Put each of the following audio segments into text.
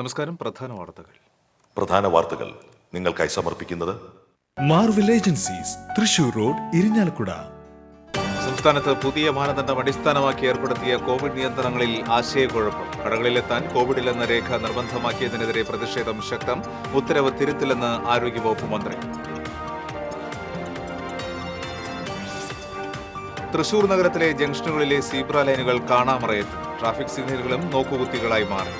നമസ്കാരം. പ്രധാന വാർത്തകൾ നിങ്ങൾക്കായി സമർപ്പിക്കുന്നത് Marvel agencies, Thrissur road, Irinjalakuda. സംസ്ഥാനത്ത് പുതിയ മാനദണ്ഡം അടിസ്ഥാനമാക്കി ഏർപ്പെടുത്തിയ കോവിഡ് നിയന്ത്രണങ്ങളിൽ ആശയക്കുഴപ്പം. കടകളിലെത്താൻ കോവിഡില്ലെന്ന രേഖ നിർബന്ധമാക്കിയതിനെതിരെ പ്രതിഷേധം ശക്തം. ഉത്തരവ് തിരുത്തില്ലെന്ന് ആരോഗ്യവകുപ്പ് മന്ത്രി. തൃശൂർ നഗരത്തിലെ ജംഗ്ഷനുകളിലെ സീബ്ര ലൈനുകൾ കാണാമറയത്ത്. ട്രാഫിക് സിഗ്നലുകളും നോക്കുകുത്തികളായി മാറി.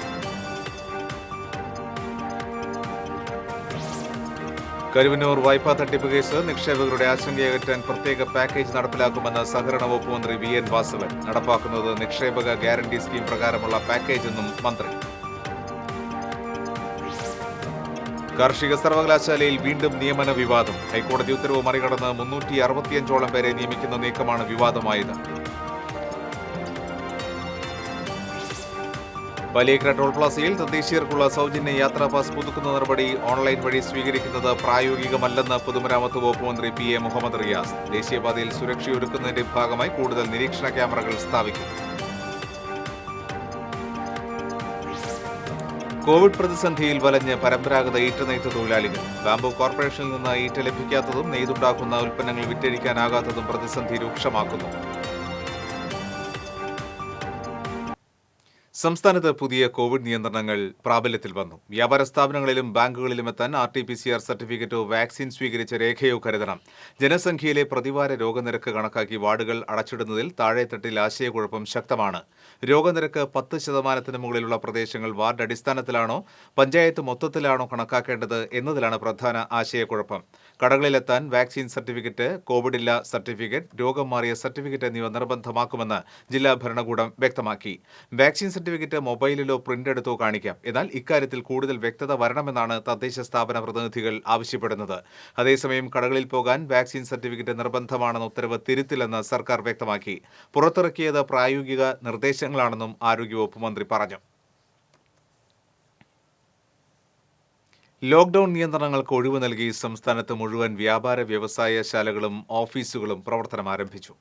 കരുവന്നൂർ വായ്പാ തട്ടിപ്പ് കേസ് നിക്ഷേപകരുടെ ആശങ്കയകറ്റാൻ പ്രത്യേക പാക്കേജ് നടപ്പിലാക്കുമെന്ന് സഹകരണ വകുപ്പ് മന്ത്രി VN വാസവൻ. നടപ്പാക്കുന്നത് നിക്ഷേപക ഗ്യാരണ്ടി സ്കീം പ്രകാരമുള്ള പാക്കേജെന്നും മന്ത്രി. കാർഷിക സർവകലാശാലയിൽ വീണ്ടും നിയമന വിവാദം. ഹൈക്കോടതി ഉത്തരവ് മറികടന്ന് 365ഓളം പേരെ നിയമിക്കുന്ന നീക്കമാണ് വിവാദമായത്. വലിയക്കര ടോൾ പ്ലാസയിൽ തദ്ദേശീയർക്കുള്ള സൗജന്യ യാത്രാ പാസ് പുതുക്കുന്ന നടപടി ഓൺലൈൻ വഴി സ്വീകരിക്കുന്നത് പ്രായോഗികമല്ലെന്ന് പൊതുമരാമത്ത് വകുപ്പ് മന്ത്രി PA മുഹമ്മദ് റിയാസ്. ദേശീയപാതയിൽ സുരക്ഷയൊരുക്കുന്നതിന്റെ ഭാഗമായി കൂടുതൽ നിരീക്ഷണ ക്യാമറകൾ സ്ഥാപിക്കും. കോവിഡ് പ്രതിസന്ധിയിൽ വലഞ്ഞ് പരമ്പരാഗത ഈറ്റ നെയ്ത്ത് തൊഴിലാളികൾ. ബാംബു കോർപ്പറേഷനിൽ നിന്ന് ഈറ്റ ലഭിക്കാത്തതും നെയ്തുണ്ടാക്കുന്ന ഉൽപ്പന്നങ്ങൾ വിറ്റഴിക്കാനാകാത്തതും പ്രതിസന്ധി രൂക്ഷമാക്കുന്നു. സംസ്ഥാനത്ത് പുതിയ കോവിഡ് നിയന്ത്രണങ്ങൾ പ്രാബല്യത്തിൽ വന്നു. വ്യാപാര സ്ഥാപനങ്ങളിലും ബാങ്കുകളിലും എത്താൻ RT-PCR സർട്ടിഫിക്കറ്റോ വാക്സിൻ സ്വീകരിച്ച രേഖയോ കരുതണം. ജനസംഖ്യയിലെ പ്രതിവാര രോഗനിരക്ക് കണക്കാക്കി വാർഡുകൾ അടച്ചിടുന്നതിൽ താഴെത്തട്ടിൽ ആശയക്കുഴപ്പം ശക്തമാണ്. രോഗനിരക്ക് 10% മുകളിലുള്ള പ്രദേശങ്ങൾ വാർഡ് അടിസ്ഥാനത്തിലാണോ പഞ്ചായത്ത് മൊത്തത്തിലാണോ കണക്കാക്കേണ്ടത് എന്നതിലാണ് പ്രധാന ആശയക്കുഴപ്പം. കടകളിലെത്താൻ വാക്സിൻ സർട്ടിഫിക്കറ്റ്, കോവിഡില്ല സർട്ടിഫിക്കറ്റ്, രോഗം മാറിയ സർട്ടിഫിക്കറ്റ് എന്നിവ നിർബന്ധമാക്കുമെന്ന് ജില്ലാ ഭരണകൂടം വ്യക്തമാക്കി. വാക്സിൻ സർട്ടിഫിക്കറ്റ് മൊബൈലിലോ പ്രിന്റ് എടുത്തോ കാണിക്കാം. എന്നാൽ ഇക്കാര്യത്തിൽ കൂടുതൽ വ്യക്തത വരണമെന്നാണ് തദ്ദേശ സ്ഥാപന പ്രതിനിധികൾ ആവശ്യപ്പെടുന്നത്. അതേസമയം കടകളിൽ പോകാൻ വാക്സിൻ സർട്ടിഫിക്കറ്റ് നിർബന്ധമാണെന്ന ഉത്തരവ് തിരുത്തില്ലെന്ന് സർക്കാർ വ്യക്തമാക്കി. പുറത്തിറക്കിയത് പ്രായോഗിക നിർദ്ദേശങ്ങളാണെന്നും ആരോഗ്യവകുപ്പ് മന്ത്രി പറഞ്ഞു. ലോക്ഡൌൺ നിയന്ത്രണങ്ങൾക്ക് ഒഴിവ് നൽകി സംസ്ഥാനത്ത് മുഴുവൻ വ്യാപാര വ്യവസായശാലകളും ഓഫീസുകളും പ്രവർത്തനം ആരംഭിച്ചു.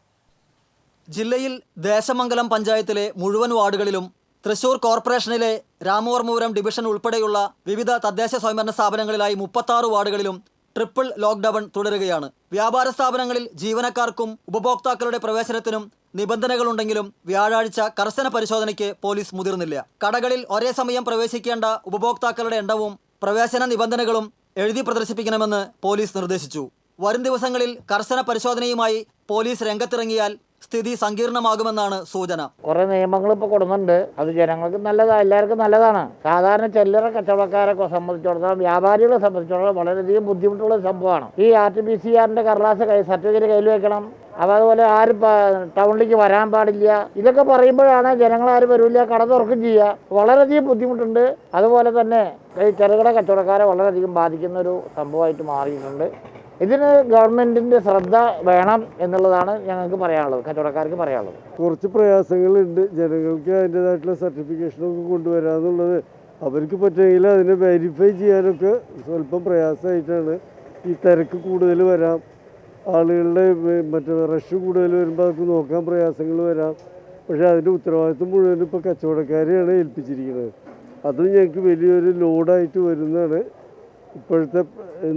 ജില്ലയിൽ ദേശമംഗലം പഞ്ചായത്തിലെ മുഴുവൻ വാർഡുകളിലും തൃശൂർ കോർപ്പറേഷനിലെ രാമവർമ്മപുരം ഡിവിഷൻ ഉൾപ്പെടെയുള്ള വിവിധ തദ്ദേശ സ്വയംഭരണ സ്ഥാപനങ്ങളിലായി 36 വാർഡുകളിലും ട്രിപ്പിൾ ലോക്ക്ഡൌൺ തുടരുകയാണ്. വ്യാപാര സ്ഥാപനങ്ങളിൽ ജീവനക്കാർക്കും ഉപഭോക്താക്കളുടെ പ്രവേശനത്തിനും നിബന്ധനകളുണ്ടെങ്കിലും വ്യാഴാഴ്ച കർശന പരിശോധനയ്ക്ക് പോലീസ് മുതിർന്നില്ല. കടകളിൽ ഒരേ സമയം പ്രവേശിക്കേണ്ട ഉപഭോക്താക്കളുടെ എണ്ണവും പ്രവേശന നിബന്ധനകളും എഴുതി പ്രദർശിപ്പിക്കണമെന്ന് പോലീസ് നിർദ്ദേശിച്ചു. വരും ദിവസങ്ങളിൽ കർശന പരിശോധനയുമായി പോലീസ് രംഗത്തിറങ്ങിയാൽ സ്ഥിതി സങ്കീർണമാകുമെന്നാണ് സൂചന. കുറെ നിയമങ്ങൾ ഇപ്പോൾ കൊടുക്കുന്നുണ്ട്. അത് ജനങ്ങൾക്ക് നല്ലതാണ്, എല്ലാവർക്കും നല്ലതാണ്. സാധാരണ ചില്ലറ കച്ചവടക്കാരെ സംബന്ധിച്ചിടത്തോളം, വ്യാപാരികളെ സംബന്ധിച്ചിടത്തോളം വളരെയധികം ബുദ്ധിമുട്ടുള്ള സംഭവമാണ്. ഈ RT-PCR കടലാസ് സർട്ടിഫിക്കറ്റ് കയ്യിൽ വെക്കണം. അപ്പോൾ അതുപോലെ ആരും ടൗണിലേക്ക് വരാൻ പാടില്ല. ഇതൊക്കെ പറയുമ്പോഴാണ് ജനങ്ങളാരും വരില്ല, കട തുറക്കും ചെയ്യുക. വളരെയധികം ബുദ്ധിമുട്ടുണ്ട്. അതുപോലെ തന്നെ ഈ ചെറുകിട കച്ചവടക്കാരെ വളരെയധികം ബാധിക്കുന്ന ഒരു സംഭവമായിട്ട് മാറിയിട്ടുണ്ട്. ഇതിന് ഗവൺമെന്റിന്റെ ശ്രദ്ധ വേണം എന്നുള്ളതാണ് ഞങ്ങൾക്ക് പറയാനുള്ളത്, കച്ചവടക്കാർക്ക് പറയാനുള്ളത്. കുറച്ച് പ്രയാസങ്ങളുണ്ട്. ജനങ്ങൾക്ക് അതിൻ്റെതായിട്ടുള്ള സർട്ടിഫിക്കേഷനൊക്കെ കൊണ്ടുവരാന്നുള്ളത് അവർക്ക് പറ്റുമെങ്കിൽ അതിനെ വെരിഫൈ ചെയ്യാനൊക്കെ സ്വല്പം പ്രയാസമായിട്ടാണ്. ഈ തിരക്ക് കൂടുതൽ വരാം, ആളുകളുടെ റഷ് കൂടുതൽ വരുമ്പോൾ അതൊക്കെ നോക്കാൻ പ്രയാസങ്ങൾ വരാം. പക്ഷേ അതിൻ്റെ ഉത്തരവാദിത്വം മുഴുവൻ ഇപ്പോൾ കച്ചവടക്കാരെയാണ് ഏൽപ്പിച്ചിരിക്കുന്നത്. അതും ഞങ്ങൾക്ക് വലിയൊരു ലോഡായിട്ട് വരുന്നതാണ്. ഇപ്പോഴത്തെ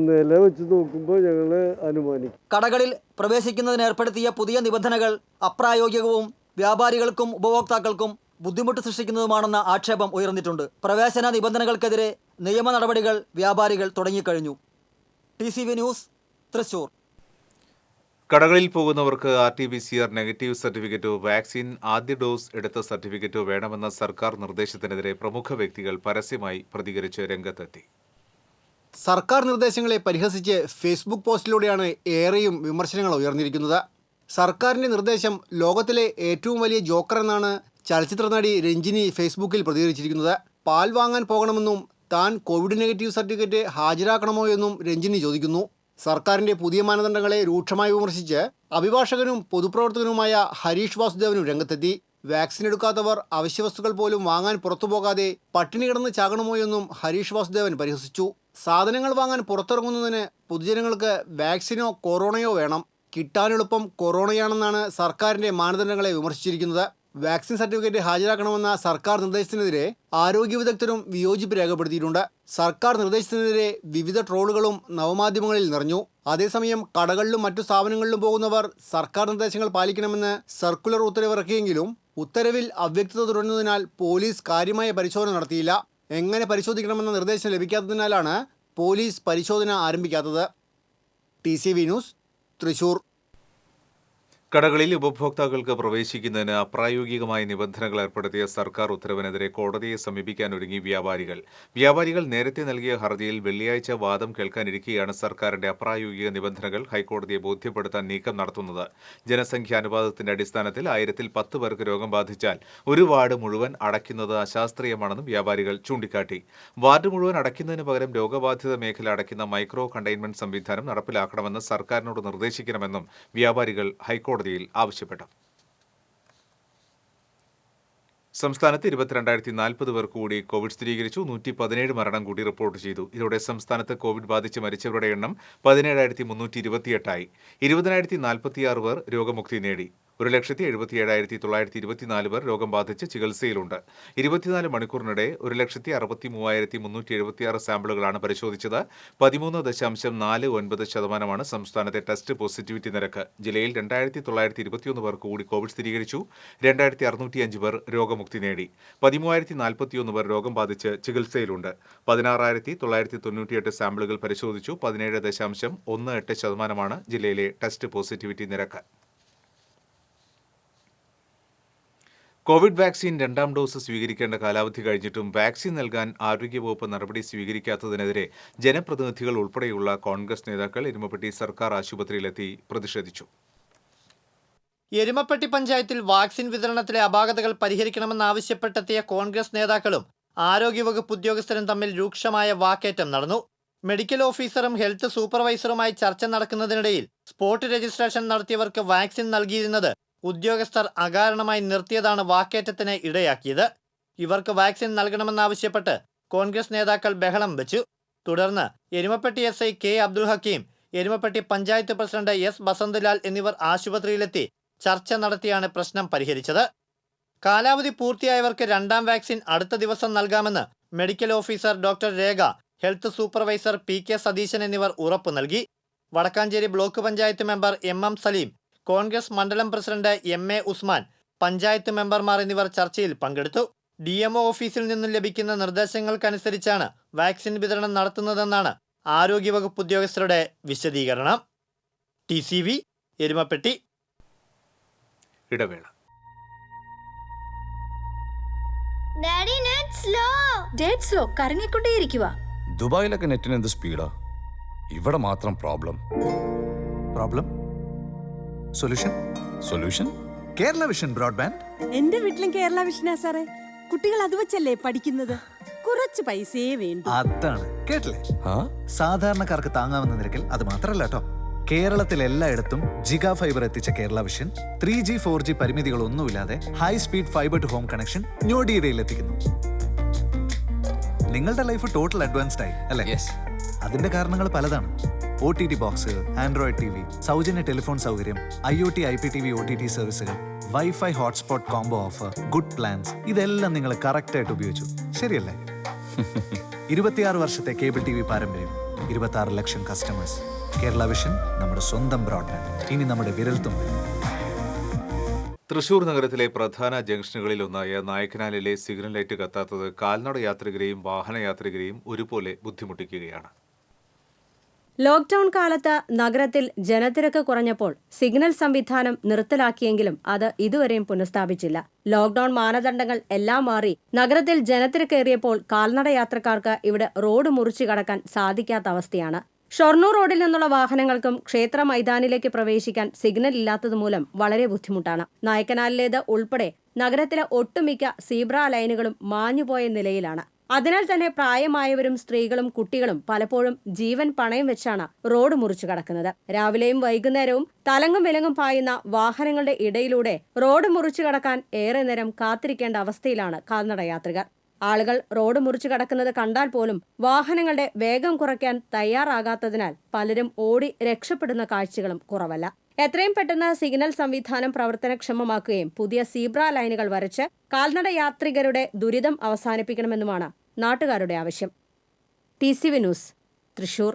നില വെച്ച് നോക്കുമ്പോൾ ഞങ്ങൾ അനുമാനിക്കും. കടകളിൽ പ്രവേശിക്കുന്നതിന് ഏർപ്പെടുത്തിയ പുതിയ നിബന്ധനകൾ അപ്രായോഗികവും വ്യാപാരികൾക്കും ഉപഭോക്താക്കൾക്കും ബുദ്ധിമുട്ട് സൃഷ്ടിക്കുന്നതുമാണെന്ന ആക്ഷേപം ഉയർന്നിട്ടുണ്ട്. പ്രവേശന നിബന്ധനകൾക്കെതിരെ നിയമ നടപടികൾ വ്യാപാരികൾ തുടങ്ങിക്കഴിഞ്ഞു. TCV news, Thrissur. കടകളിൽ പോകുന്നവർക്ക് RT-PCR നെഗറ്റീവ് സർട്ടിഫിക്കറ്റോ വാക്സിൻ ആദ്യ ഡോസ് എടുത്ത സർട്ടിഫിക്കറ്റോ വേണമെന്ന സർക്കാർ നിർദ്ദേശത്തിനെതിരെ പ്രമുഖ വ്യക്തികൾ പരസ്യമായി പ്രതികരിച്ച് രംഗത്തെത്തി. സർക്കാർ നിർദ്ദേശങ്ങളെ പരിഹസിച്ച് ഫേസ്ബുക്ക് പോസ്റ്റിലൂടെയാണ് ഏറെയും വിമർശനങ്ങൾ ഉയർന്നിരിക്കുന്നത്. സർക്കാരിൻ്റെ നിർദ്ദേശം ലോകത്തിലെ ഏറ്റവും വലിയ ജോക്കർ എന്നാണ് ചലച്ചിത്ര നടി രഞ്ജിനി ഫേസ്ബുക്കിൽ പ്രതികരിച്ചിരിക്കുന്നത്. പാൽ വാങ്ങാൻ പോകണമെന്നും താൻ കോവിഡ് നെഗറ്റീവ് സർട്ടിഫിക്കറ്റ് ഹാജരാക്കണമോ എന്നും രഞ്ജിനി ചോദിക്കുന്നു. സർക്കാരിൻ്റെ പുതിയ മാനദണ്ഡങ്ങളെ രൂക്ഷമായി വിമർശിച്ച് അഭിഭാഷകനും പൊതുപ്രവർത്തകനുമായ ഹരീഷ് വാസുദേവനും രംഗത്തെത്തി. വാക്സിൻ എടുക്കാത്തവർ അവശ്യവസ്തുക്കൾ പോലും വാങ്ങാൻ പുറത്തുപോകാതെ പട്ടിണി കിടന്ന് ചാകണമോ എന്നും ഹരീഷ് വാസുദേവൻ പരിഹസിച്ചു. സാധനങ്ങൾ വാങ്ങാൻ പുറത്തിറങ്ങുന്നതിന് പൊതുജനങ്ങൾക്ക് വാക്സിനോ കൊറോണയോ വേണം. കിട്ടാനെളുപ്പം കൊറോണയാണെന്നാണ് സർക്കാരിൻ്റെ മാനദണ്ഡങ്ങളെ വിമർശിച്ചിരിക്കുന്നത്. വാക്സിൻ സർട്ടിഫിക്കറ്റ് ഹാജരാക്കണമെന്ന സർക്കാർ നിർദ്ദേശത്തിനെതിരെ ആരോഗ്യ വിദഗ്ധരും വിയോജിപ്പ് രേഖപ്പെടുത്തിയിട്ടുണ്ട്. സർക്കാർ നിർദ്ദേശത്തിനെതിരെ വിവിധ ട്രോളുകളും നവമാധ്യമങ്ങളിൽ നിറഞ്ഞു. അതേസമയം കടകളിലും മറ്റു സ്ഥാപനങ്ങളിലും പോകുന്നവർ സർക്കാർ നിർദ്ദേശങ്ങൾ പാലിക്കണമെന്ന് സർക്കുലർ ഉത്തരവിറക്കിയെങ്കിലും ഉത്തരവിൽ അവ്യക്തത തുടരുന്നതിനാൽ പോലീസ് കാര്യമായ പരിശോധന നടത്തിയില്ല. എങ്ങനെ പരിശോധിക്കണമെന്ന നിർദ്ദേശം ലഭിക്കാത്തതിനാലാണ് പോലീസ് പരിശോധന ആരംഭിക്കാത്തത്. TCV news, Thrissur. കടകളിൽ ഉപഭോക്താക്കൾക്ക് പ്രവേശിക്കുന്നതിന് അപ്രായോഗികമായ നിബന്ധനകൾ ഏർപ്പെടുത്തിയ സർക്കാർ ഉത്തരവിനെതിരെ കോടതിയെ സമീപിക്കാനൊരുങ്ങി വ്യാപാരികൾ നേരത്തെ നൽകിയ ഹർജിയിൽ വെള്ളിയാഴ്ച വാദം കേൾക്കാനിരിക്കെയാണ് സർക്കാരിന്റെ അപ്രായോഗിക നിബന്ധനകൾ ഹൈക്കോടതിയെ ബോധ്യപ്പെടുത്താൻ നീക്കം നടത്തുന്നത്. ജനസംഖ്യാനുപാതത്തിന്റെ അടിസ്ഥാനത്തിൽ 1010 പേർക്ക് രോഗം ബാധിച്ചാൽ ഒരു വാർഡ് മുഴുവൻ അടയ്ക്കുന്നത് അശാസ്ത്രീയമാണെന്നും വ്യാപാരികൾ ചൂണ്ടിക്കാട്ടി. വാർഡ് മുഴുവൻ അടയ്ക്കുന്നതിന് പകരം രോഗബാധിത മേഖല അടയ്ക്കുന്ന മൈക്രോ കണ്ടെയ്ൻമെന്റ് സംവിധാനം നടപ്പിലാക്കണമെന്ന് സർക്കാരിനോട് നിർദ്ദേശിക്കണമെന്നും വ്യാപാരികൾ ഹൈക്കോടതി ആവശ്യപ്പെട്ടു. സംസ്ഥാനത്ത് 22,040 പേർക്ക് കൂടി കോവിഡ് സ്ഥിരീകരിച്ചു. 117 മരണം കൂടി റിപ്പോർട്ട് ചെയ്തു. ഇതോടെ സംസ്ഥാനത്ത് കോവിഡ് ബാധിച്ച് മരിച്ചവരുടെ എണ്ണം 17,328 ആയി. 20,046 പേർ രോഗമുക്തി നേടി. 1,77,924 പേർ രോഗം ബാധിച്ച് ചികിത്സയിലുണ്ട്. 24 മണിക്കൂറിനിടെ 1,63,376 സാമ്പിളുകളാണ് പരിശോധിച്ചത്. 13.49% സംസ്ഥാനത്തെ ടെസ്റ്റ് പോസിറ്റിവിറ്റി നിരക്ക്. ജില്ലയിൽ 2,921 പേർക്ക് കൂടി കോവിഡ് സ്ഥിരീകരിച്ചു. 2,605 പേർ രോഗമുക്തി നേടി. 13,041 പേർ രോഗം ബാധിച്ച് ചികിത്സയിലുണ്ട്. 16,998 സാമ്പിളുകൾ പരിശോധിച്ചു. 17.18% ജില്ലയിലെ ടെസ്റ്റ് പോസിറ്റിവിറ്റി നിരക്ക്. കോവിഡ് വാക്സിൻ 2ാം ഡോസ് സ്വീകരിക്കേണ്ട കാലാവധി കഴിഞ്ഞിട്ടും വാക്സിൻ നൽകാൻ ആരോഗ്യവകുപ്പ് നടപടി സ്വീകരിക്കാത്തതിനെതിരെ ജനപ്രതിനിധികൾ ഉൾപ്പെടെയുള്ള കോൺഗ്രസ് നേതാക്കൾ എരുമപ്പെട്ടി സർക്കാർ ആശുപത്രിയിലെത്തി പ്രതിഷേധിച്ചു. എരുമപ്പെട്ടി പഞ്ചായത്തിൽ വാക്സിൻ വിതരണത്തിലെ അപാകതകൾ പരിഹരിക്കണമെന്നാവശ്യപ്പെട്ടെത്തിയ കോൺഗ്രസ് നേതാക്കളും ആരോഗ്യവകുപ്പ് ഉദ്യോഗസ്ഥരും തമ്മിൽ രൂക്ഷമായ വാക്കേറ്റം നടന്നു. മെഡിക്കൽ ഓഫീസറും ഹെൽത്ത് സൂപ്പർവൈസറുമായി ചർച്ച നടക്കുന്നതിനിടയിൽ സ്പോട്ട് രജിസ്ട്രേഷൻ നടത്തിയവർക്ക് വാക്സിൻ നൽകിയിരുന്നത് ഉദ്യോഗസ്ഥർ അകാരണമായി നിർത്തിയതാണ് വാക്കേറ്റത്തിന് ഇടയാക്കിയത്. ഇവർക്ക് വാക്സിൻ നൽകണമെന്നാവശ്യപ്പെട്ട് കോൺഗ്രസ് നേതാക്കൾ ബഹളം വെച്ചു. തുടർന്ന് Erumapetty SI K Abdul Hakeem, Erumapetty panchayat president S Basanthalal എന്നിവർ ആശുപത്രിയിലെത്തി ചർച്ച നടത്തിയാണ് പ്രശ്നം പരിഹരിച്ചത്. കാലാവധി പൂർത്തിയായവർക്ക് 2ാം വാക്സിൻ അടുത്ത ദിവസം നൽകാമെന്ന് medical officer doctor Rekha, health supervisor PK Satheeshan എന്നിവർ ഉറപ്പു നൽകി. Wadakkanchery block panchayat member MM Saleem, Congress മണ്ഡലം പ്രസിഡന്റ് MA ഉസ്മാൻ, പഞ്ചായത്ത് മെമ്പർമാർ എന്നിവർ ചർച്ചയിൽ പങ്കെടുത്തു. DMO ഓഫീസിൽ നിന്നും ലഭിക്കുന്ന നിർദ്ദേശങ്ങൾക്കനുസരിച്ചാണ് വാക്സിൻ വിതരണം നടത്തുന്നതെന്നാണ് ആരോഗ്യവകുപ്പ് ഉദ്യോഗസ്ഥരുടെ വിശദീകരണം. TCV എരുമപ്പെട്ടി. ഇടവേള. സ്ലോ കറങ്ങിക്കൊണ്ടേയിരിക്കുക. ദുബായിലൊക്കെ നെറ്റിന് എന്ത് സ്പീഡാ, ഇവിടെ മാത്രം problem. Solution Kerala vision broadband. എന്റെ വീട്ടിലും കേരള വിഷനാ സാറേ. കുട്ടികൾ അത് വെച്ചല്ലേ പഠിക്കുന്നത്. കുറച്ച് പൈസയേ വേണ്ടു. അതാണ് കേട്ടില്ലേ, സാധാരണക്കാർക്ക് താങ്ങാവുന്ന നിരക്കിൽ. അത് മാത്രമല്ല കേട്ടോ, കേരളത്തിൽ എല്ലായിടത്തും ജിഗാ ഫൈബർ എത്തിച്ച കേരള വിഷൻ 3G 4G പരിമിതികളൊന്നുമില്ലാതെ high speed fibre to home connection ഞൊടിയിടയിൽ എത്തിക്കുന്നു. നിങ്ങളുടെ ലൈഫ് ടോട്ടൽ അഡ്വാൻസ്ഡ് ആയി അല്ലേ? അതിന്റെ കാരണങ്ങൾ പലതാണ്. OTT ബോക്സ്, ആൻഡ്രോയിഡ് TV, സൗജന്യ ടെലിഫോൺ സൗകര്യം, IoT IPTV OTT സർവീസുകൾ, wifi hotspot combo offer, good plans, ഇതെല്ലാം നിങ്ങൾ കറക്റ്റ് ആയിട്ട് ഉപയോഗിച്ചു, ശരിയല്ലേ? 26 വർഷത്തെ കേബിൾ TV പാരമ്പര്യം, 26 ലക്ഷം കസ്റ്റമേഴ്സ്. കേരള വിഷൻ നമ്മുടെ സ്വന്തം ബ്രോഡ്ബാൻഡ്, ഇനി നമ്മുടെ വിരൽത്തുമ്പിൽ. തൃശൂർ നഗരത്തിലെ പ്രധാന ജംഗ്ഷനുകളിലൊന്നായ നായക്കനാലിലെ സിഗ്നൽ ലൈറ്റ് കത്താത്തത് കാൽനട യാത്രികരെയും വാഹനയാത്രികരെയും ഒരുപോലെ ബുദ്ധിമുട്ടിക്കുകയാണ്. ലോക്ക്ഡൌൺ കാലത്ത് നഗരത്തിൽ ജനത്തിരക്ക് കുറഞ്ഞപ്പോൾ സിഗ്നൽ സംവിധാനം നിർത്തലാക്കിയെങ്കിലും അത് ഇതുവരെയും പുനഃസ്ഥാപിച്ചില്ല. ലോക്ക്ഡൌൺ മാനദണ്ഡങ്ങൾ എല്ലാം മാറി നഗരത്തിൽ ജനത്തിരക്കേറിയപ്പോൾ കാൽനട യാത്രക്കാർക്ക് ഇവിടെ റോഡ് മുറിച്ചു കടക്കാൻ സാധിക്കാത്ത അവസ്ഥയാണ്. ഷൊർണൂർ റോഡിൽ നിന്നുള്ള വാഹനങ്ങൾക്കും ക്ഷേത്ര മൈതാനിലേക്ക് പ്രവേശിക്കാൻ സിഗ്നൽ ഇല്ലാത്തതുമൂലം വളരെ ബുദ്ധിമുട്ടാണ്. നായക്കനാലിലേത് ഉൾപ്പെടെ നഗരത്തിലെ ഒട്ടുമിക്ക സീബ്ര ലൈനുകളും മാഞ്ഞുപോയ നിലയിലാണ്. അതിനാൽ തന്നെ പ്രായമായവരും സ്ത്രീകളും കുട്ടികളും പലപ്പോഴും ജീവൻ പണയം വെച്ചാണ് റോഡ് മുറിച്ചു കടക്കുന്നത്. രാവിലെയും വൈകുന്നേരവും തലങ്ങും വിലങ്ങും പായുന്ന വാഹനങ്ങളുടെ ഇടയിലൂടെ റോഡ് മുറിച്ചു കടക്കാൻ ഏറെ നേരം കാത്തിരിക്കേണ്ട അവസ്ഥയിലാണ് കാൽനട യാത്രികർ. ആളുകൾ റോഡ് മുറിച്ചു കടക്കുന്നത് കണ്ടാൽ പോലും വാഹനങ്ങളുടെ വേഗം കുറയ്ക്കാൻ തയ്യാറാകാത്തതിനാൽ പലരും ഓടി രക്ഷപ്പെടുന്ന കാഴ്ചകളും കുറവല്ല. എത്രയും പെട്ടെന്ന് സിഗ്നൽ സംവിധാനം പ്രവർത്തനക്ഷമമാക്കുകയും പുതിയ സീബ്ര ലൈനുകൾ വരച്ച് കാൽനട യാത്രികരുടെ ദുരിതം അവസാനിപ്പിക്കണമെന്നുമാണ് നാട്ടുകാരുടെ ആവശ്യം. TCV news, Thrissur.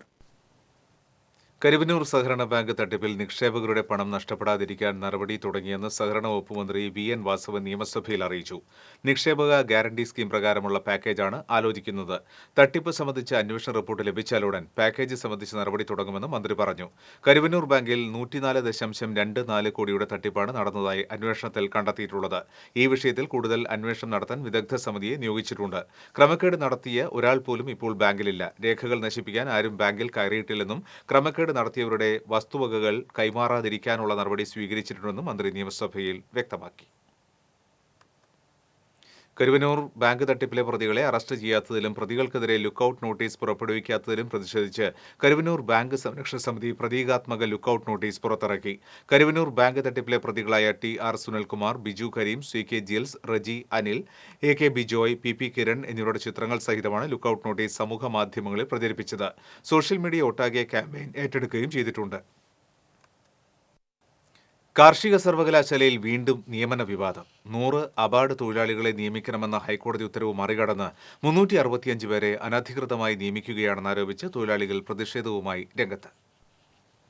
കരുവന്നൂർ സഹകരണ ബാങ്ക് തട്ടിപ്പിൽ നിക്ഷേപകരുടെ പണം നഷ്ടപ്പെടാതിരിക്കാൻ നടപടി തുടങ്ങിയെന്ന് സഹകരണ വകുപ്പ് മന്ത്രി VN വാസവൻ നിയമസഭയിൽ അറിയിച്ചു. നിക്ഷേപക ഗ്യാരണ്ടി സ്കീം പ്രകാരമുള്ള പാക്കേജാണ് ആലോചിക്കുന്നത്. തട്ടിപ്പ് സംബന്ധിച്ച അന്വേഷണ റിപ്പോർട്ട് ലഭിച്ചാലുടൻ പാക്കേജ് സംബന്ധിച്ച നടപടി തുടങ്ങുമെന്ന് മന്ത്രി പറഞ്ഞു. കരുവന്നൂർ ബാങ്കിൽ 104.24 കോടിയുടെ തട്ടിപ്പാണ് നടന്നതായി അന്വേഷണത്തിൽ കണ്ടെത്തിയിട്ടുള്ളത്. ഈ വിഷയത്തിൽ കൂടുതൽ അന്വേഷണം നടത്താൻ വിദഗ്ധ സമിതിയെ നിയോഗിച്ചിട്ടുണ്ട്. ക്രമക്കേട് നടത്തിയ ഒരാൾ പോലും ഇപ്പോൾ ബാങ്കിലില്ല. രേഖകൾ നശിപ്പിക്കാൻ ആരും ബാങ്കിൽ കയറിയിട്ടില്ലെന്നും ക്രമക്കേട് നടത്തിയവരുടെ വസ്തുവകകൾ കൈമാറാതിരിക്കാനുള്ള നടപടി സ്വീകരിച്ചിട്ടുണ്ടെന്നും മന്ത്രി നിയമസഭയിൽ വ്യക്തമാക്കി. കരുവന്നൂർ ബാങ്ക് തട്ടിപ്പിലെ പ്രതികളെ അറസ്റ്റ് ചെയ്യാത്തതിലും പ്രതികൾക്കെതിരെ ലുക്കൌട്ട് നോട്ടീസ് പുറപ്പെടുവിക്കാത്തതിലും പ്രതിഷേധിച്ച് കരുവന്നൂർ ബാങ്ക് സംരക്ഷണ സമിതി പ്രതീകാത്മക ലുക്കൌട്ട് നോട്ടീസ് പുറത്തിറക്കി. കരുവന്നൂർ ബാങ്ക് തട്ടിപ്പിലെ പ്രതികളായ TR Sunilkumar, Biju Kareem, CK Jils, Reji Anil, AK Bijoy, PP Kiran എന്നിവരുടെ ചിത്രങ്ങൾ സഹിതമാണ് ലുക്കൌട്ട് നോട്ടീസ് സമൂഹ മാധ്യമങ്ങളിൽ പ്രചരിപ്പിച്ചത്. സോഷ്യൽ മീഡിയ ഒട്ടാകെ ക്യാമ്പയിൻ ഏറ്റെടുക്കുകയും ചെയ്തിട്ടുണ്ട്. കാർഷിക സർവകലാശാലയിൽ വീണ്ടും നിയമന വിവാദം. 100 അബാർഡ് തൊഴിലാളികളെ നിയമിക്കണമെന്ന ഹൈക്കോടതി ഉത്തരവ് മറികടന്ന് 365 പേരെ അനധികൃതമായി നിയമിക്കുകയാണെന്നാരോപിച്ച് തൊഴിലാളികൾ പ്രതിഷേധവുമായി രംഗത്ത്.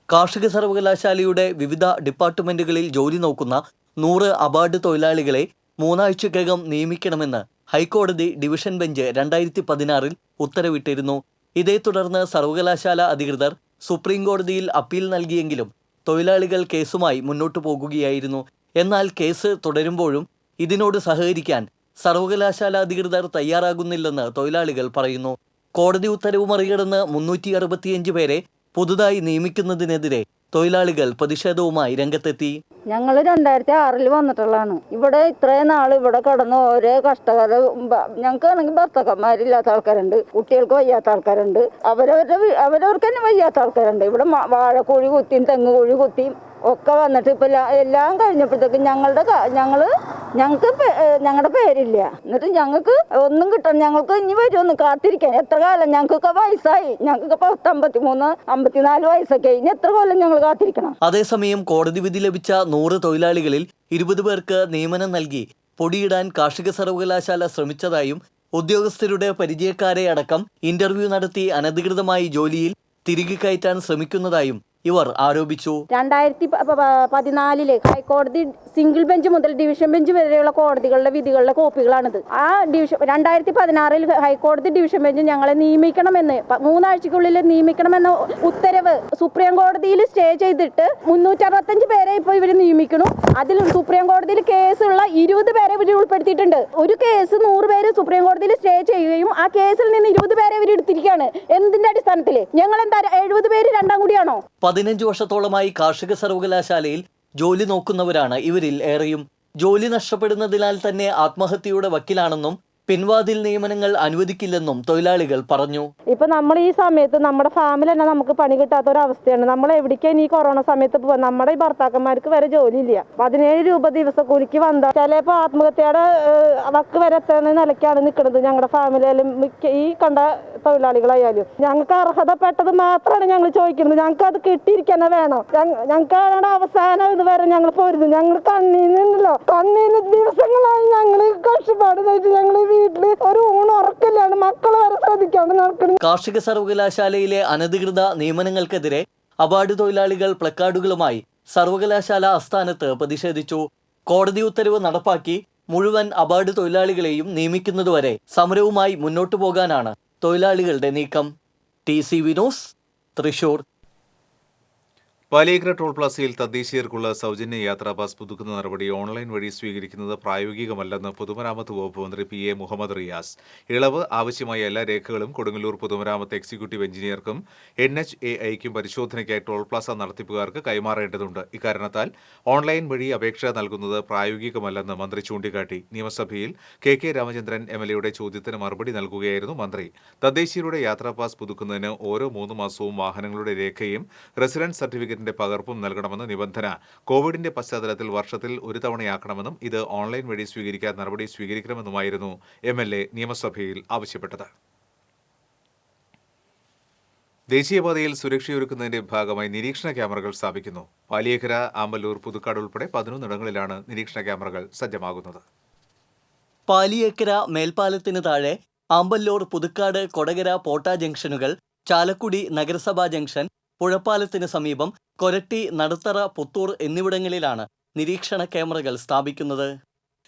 കാർഷിക സർവകലാശാലയുടെ വിവിധ ഡിപ്പാർട്ട്മെന്റുകളിൽ ജോലി നോക്കുന്ന 100 അബാർഡ് തൊഴിലാളികളെ 3 ആഴ്ചക്കകം നിയമിക്കണമെന്ന് ഹൈക്കോടതി ഡിവിഷൻ ബെഞ്ച് 2016 ഉത്തരവിട്ടിരുന്നു. ഇതേ തുടർന്ന് സർവകലാശാല അധികൃതർ സുപ്രീം കോടതിയിൽ അപ്പീൽ നൽകിയെങ്കിലും തൊഴിലാളികൾ കേസുമായി മുന്നോട്ടു പോകുകയായിരുന്നു. എന്നാൽ കേസ് തുടരുമ്പോഴും ഇതിനോട് സഹകരിക്കാൻ സർവകലാശാല അധികൃതർ തയ്യാറാകുന്നില്ലെന്ന് തൊഴിലാളികൾ പറയുന്നു. കോടതി ഉത്തരവ് മറികടന്ന് 365 പേരെ പുതുതായി നിയമിക്കുന്നതിനെതിരെ തൊഴിലാളികൾ പ്രതിഷേധവുമായി രംഗത്തെത്തി. ഞങ്ങൾ 2006 വന്നിട്ടുള്ളതാണ്. ഇവിടെ ഇത്രയും നാൾ ഇവിടെ കടന്ന് ഓരോ കഷ്ടകാല ഞങ്ങൾക്കാണെങ്കിൽ ഭർത്താക്കന്മാരില്ലാത്ത ആൾക്കാരുണ്ട്, കുട്ടികൾക്ക് വയ്യാത്ത ആൾക്കാരുണ്ട്, അവരവർക്ക് തന്നെ വയ്യാത്ത ആൾക്കാരുണ്ട്. ഇവിടെ വാഴക്കോഴി കുത്തിയും തെങ്ങ് കോഴി കുത്തിയും ഒക്കെ വന്നിട്ട് ഇപ്പം എല്ലാം കഴിഞ്ഞപ്പോഴത്തേക്കും ഞങ്ങളുടെ പേരില്ല. എന്നിട്ട് ഞങ്ങൾക്ക് ഒന്നും കിട്ടണം. ഞങ്ങൾക്ക് ഇനി വരുമെന്ന് കാത്തിരിക്കാൻ എത്ര കാലം? ഞങ്ങൾക്കൊക്കെ വയസ്സായി. ഞങ്ങൾക്കിപ്പോൾ 53, 54 വയസ്സൊക്കെ. ഇനി എത്ര കൊല്ലം ഞങ്ങൾ കാത്തിരിക്കണം? അതേസമയം കോടതി വിധി ലഭിച്ച 100 തൊഴിലാളികളിൽ 20 പേർക്ക് നിയമനം നൽകി പൊടിയിടാൻ കാർഷിക സർവകലാശാല ശ്രമിച്ചതായും ഉദ്യോഗസ്ഥരുടെ പരിചയക്കാരെ അടക്കം ഇന്റർവ്യൂ നടത്തി അനധികൃതമായി ജോലിയിൽ തിരികെ കയറ്റാൻ ശ്രമിക്കുന്നതായും ഇവർ ആരോപിച്ചു. 2014 ഹൈക്കോടതി സിംഗിൾ ബെഞ്ച് മുതൽ ഡിവിഷൻ ബെഞ്ച് വരെയുള്ള കോടതികളുടെ വിധികളുടെ കോപ്പികളാണിത്. ആ 2016 ഹൈക്കോടതി ഡിവിഷൻ ബെഞ്ച് ഞങ്ങളെ നിയമിക്കണമെന്ന് 3 ആഴ്ചക്കുള്ളിൽ നിയമിക്കണമെന്ന ഉത്തരവ് സുപ്രീം കോടതിയിൽ സ്റ്റേ ചെയ്തിട്ട് 365 പേരെ ഇപ്പോൾ ഇവർ നിയമിക്കണം. അതിൽ സുപ്രീം കോടതിയിൽ കേസുള്ള 20 പേരെ ഇവർ ഉൾപ്പെടുത്തിയിട്ടുണ്ട്. ഒരു കേസ് 100 പേര് സുപ്രീം കോടതിയിൽ സ്റ്റേ ചെയ്യുകയും ആ കേസിൽ നിന്ന് 20 പേരെ ഇവർ എടുത്തിരിക്കുകയാണ്. എന്തിന്റെ അടിസ്ഥാനത്തിൽ? ഞങ്ങൾ എന്താ 70 പേര് രണ്ടാം കൂടിയാണോ? 15 വർഷത്തോളമായി കാർഷിക സർവകലാശാലയിൽ ജോലി നോക്കുന്നവരാണ് ഇവരിൽ ഏറെയും. ജോലി നഷ്ടപ്പെടുന്നതിനാൽ തന്നെ ആത്മഹത്യയുടെ വക്കിലാണെന്നും പിൻവാതിൽ നിയമനങ്ങൾ അനുവദിക്കില്ലെന്നും തൊഴിലാളികൾ പറഞ്ഞു. ഇപ്പൊ നമ്മൾ ഈ സമയത്ത് നമ്മുടെ ഫാമിൽ തന്നെ നമുക്ക് പണി കിട്ടാത്ത ഒരു അവസ്ഥയാണ്. നമ്മൾ എവിടേക്കാണ് ഈ കൊറോണ സമയത്ത് നമ്മുടെ ഈ ഭർത്താക്കന്മാർക്ക് വരെ ജോലിയില്ല. 17 രൂപ ദിവസക്കൂലിക്ക് വന്നാൽ ചിലപ്പോൾ ആത്മഹത്യയുടെ വക്ക് വരെ എത്തുന്ന നിലയ്ക്കാണ് നിൽക്കുന്നത്. ഞങ്ങളുടെ ഫാമിലിയിലും ഈ കണ്ട തൊഴിലാളികളായാലും ഞങ്ങൾക്ക് അർഹതപ്പെട്ടത് മാത്രമാണ് ഞങ്ങൾ ചോദിക്കുന്നത്. ഞങ്ങൾക്ക് അത് കിട്ടിയിരിക്കാൻ വേണം. ഞങ്ങൾക്ക് അവസാനം ഇതുവരെ ഞങ്ങൾ പോരുന്നു. ഞങ്ങൾ കണ്ണീന്നല്ലോ ദിവസങ്ങളായി ഞങ്ങൾ കഷ്ടപ്പാട് ഞങ്ങൾ വീട്ടില് ഒരു ഊണുറക്കില്ലാണ് മക്കളെ വരെ ശ്രദ്ധിക്കാണ്ട് നടക്കുന്നത്. കാർഷിക സർവകലാശാലയിലെ അനധികൃത നിയമനങ്ങൾക്കെതിരെ അവാർഡ് തൊഴിലാളികൾ പ്ലക്കാർഡുകളുമായി സർവകലാശാല ആസ്ഥാനത്ത് പ്രതിഷേധിച്ചു. കോടതി ഉത്തരവ് നടപ്പാക്കി മുഴുവൻ അവാർഡ് തൊഴിലാളികളെയും നിയമിക്കുന്നതുവരെ സമരവുമായി മുന്നോട്ടു പോകാനാണ് തൊഴിലാളികളുടെ നീക്കം. TCV news, Thrissur. Paliyekkara toll പ്ലാസയിൽ തദ്ദേശീയർക്കുള്ള സൗജന്യ യാത്രാ പാസ് പുതുക്കുന്ന നടപടി ഓൺലൈൻ വഴി സ്വീകരിക്കുന്നത് പ്രായോഗികമല്ലെന്ന് പൊതുമരാമത്ത് വകുപ്പ് മന്ത്രി PA മുഹമ്മദ് റിയാസ്. ഇളവ് ആവശ്യമായ എല്ലാ രേഖകളും കൊടുങ്ങല്ലൂർ പൊതുമരാമത്ത് എക്സിക്യൂട്ടീവ് എഞ്ചിനീയർക്കും NHAIക്കും പരിശോധനയ്ക്കായി ടോൾ പ്ലാസ നടത്തിപ്പുകാർക്ക് കൈമാറേണ്ടതുണ്ട്. ഇക്കാരണത്താൽ ഓൺലൈൻ വഴി അപേക്ഷ നൽകുന്നത് പ്രായോഗികമല്ലെന്ന് മന്ത്രി ചൂണ്ടിക്കാട്ടി. നിയമസഭയിൽ KK രാമചന്ദ്രൻ MLAയുടെ ചോദ്യത്തിന് മറുപടി നൽകുകയായിരുന്നു മന്ത്രി. തദ്ദേശീയരുടെ യാത്രാ പാസ് പുതുക്കുന്നതിന് ഓരോ 3 മാസവും വാഹനങ്ങളുടെ രേഖയും റെസിഡൻസ് സർട്ടിഫിക്കറ്റ് പകർപ്പും നൽകണമെന്ന നിബന്ധന കോവിഡിന്റെ പശ്ചാത്തലത്തിൽ വർഷത്തിൽ ഒരു തവണയാക്കണമെന്നും ഇത് ഓൺലൈൻ വഴി സ്വീകരിക്കാൻ നടപടി സ്വീകരിക്കണമെന്നുമായിരുന്നു MLA നിയമസഭയിൽ ആവശ്യപ്പെട്ടത്. ദേശീയപാതയിൽ സുരക്ഷയൊരുക്കുന്നതിന്റെ ഭാഗമായി നിരീക്ഷണ ക്യാമറകൾ സ്ഥാപിക്കുന്നു. പാലിയേക്കര, ആമ്പല്ലൂർ, പുതുക്കാട് ഉൾപ്പെടെ 11 ഇടങ്ങളിലാണ് നിരീക്ഷണ ക്യാമറകൾ സജ്ജമാകുന്നത്. പാലിയേക്കര മേൽപ്പാലത്തിന് താഴെ ആമ്പല്ലൂർ, പുതുക്കാട്, കൊടകര, പോട്ട ജംഗ്ഷനുകൾ, ചാലക്കുടി നഗരസഭാ ജംഗ്ഷൻ, പുഴപ്പാലത്തിന് സമീപം കൊരട്ടി, നടുത്തറ, പുത്തൂർ എന്നിവിടങ്ങളിലാണ് നിരീക്ഷണ ക്യാമറകൾ സ്ഥാപിക്കുന്നത്.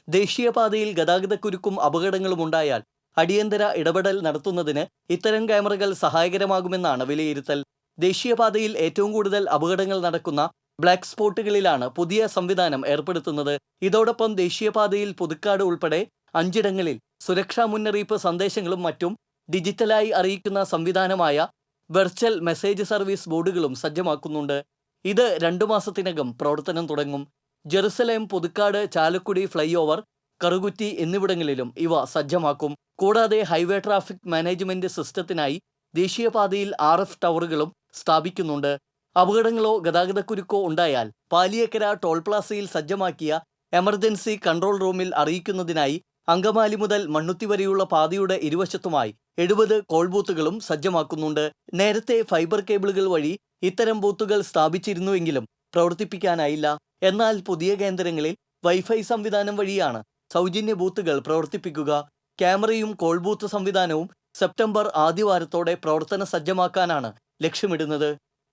ദേശീയപാതയിൽ ഗതാഗതക്കുരുക്കും അപകടങ്ങളും ഉണ്ടായാൽ അടിയന്തര ഇടപെടൽ നടത്തുന്നതിന് ഇത്തരം ക്യാമറകൾ സഹായകരമാകുമെന്നാണ് വിലയിരുത്തൽ. ദേശീയപാതയിൽ ഏറ്റവും കൂടുതൽ അപകടങ്ങൾ നടക്കുന്ന ബ്ലാക്ക് സ്പോട്ടുകളിലാണ് പുതിയ സംവിധാനം ഏർപ്പെടുത്തുന്നത്. ഇതോടൊപ്പം ദേശീയപാതയിൽ പുതുക്കാട് ഉൾപ്പെടെ 5 ഇടങ്ങളിൽ സുരക്ഷാ മുന്നറിയിപ്പ് സന്ദേശങ്ങളും മറ്റും ഡിജിറ്റലായി അറിയിക്കുന്ന സംവിധാനമായ വെർച്വൽ മെസ്സേജ് സർവീസ് ബോർഡുകളും സജ്ജമാക്കുന്നുണ്ട്. ഇത് 2 മാസത്തിനകം പ്രവർത്തനം തുടങ്ങും. Jerusalem, Puthukkad, Chalakudy fly over, Karukutty എന്നിവിടങ്ങളിലും ഇവ സജ്ജമാക്കും. കൂടാതെ ഹൈവേ ട്രാഫിക് മാനേജ്മെന്റ് സിസ്റ്റത്തിനായി ദേശീയപാതയിൽ RF ടവറുകളും സ്ഥാപിക്കുന്നുണ്ട്. അപകടങ്ങളോ ഗതാഗതക്കുരുക്കോ ഉണ്ടായാൽ പാലിയേക്കര ടോൾ പ്ലാസയിൽ സജ്ജമാക്കിയ എമർജൻസി കൺട്രോൾ റൂമിൽ അറിയിക്കുന്നതിനായി അങ്കമാലി മുതൽ മണ്ണുത്തി വരെയുള്ള പാതയുടെ ഇരുവശത്തുമായി 70 കോൾ ബൂത്തുകളും സജ്ജമാക്കുന്നുണ്ട്. നേരത്തെ ഫൈബർ കേബിളുകൾ വഴി ഇത്തരം ബൂത്തുകൾ സ്ഥാപിച്ചിരുന്നുവെങ്കിലും പ്രവർത്തിപ്പിക്കാനായില്ല. എന്നാൽ പുതിയ കേന്ദ്രങ്ങളിൽ വൈഫൈ സംവിധാനം വഴിയാണ് സൗജന്യ ബൂത്തുകൾ പ്രവർത്തിപ്പിക്കുക. ക്യാമറയും കോൾ ബൂത്ത് സംവിധാനവും സെപ്റ്റംബർ ആദ്യവാരത്തോടെ പ്രവർത്തന സജ്ജമാക്കാനാണ് ലക്ഷ്യമിടുന്നത്.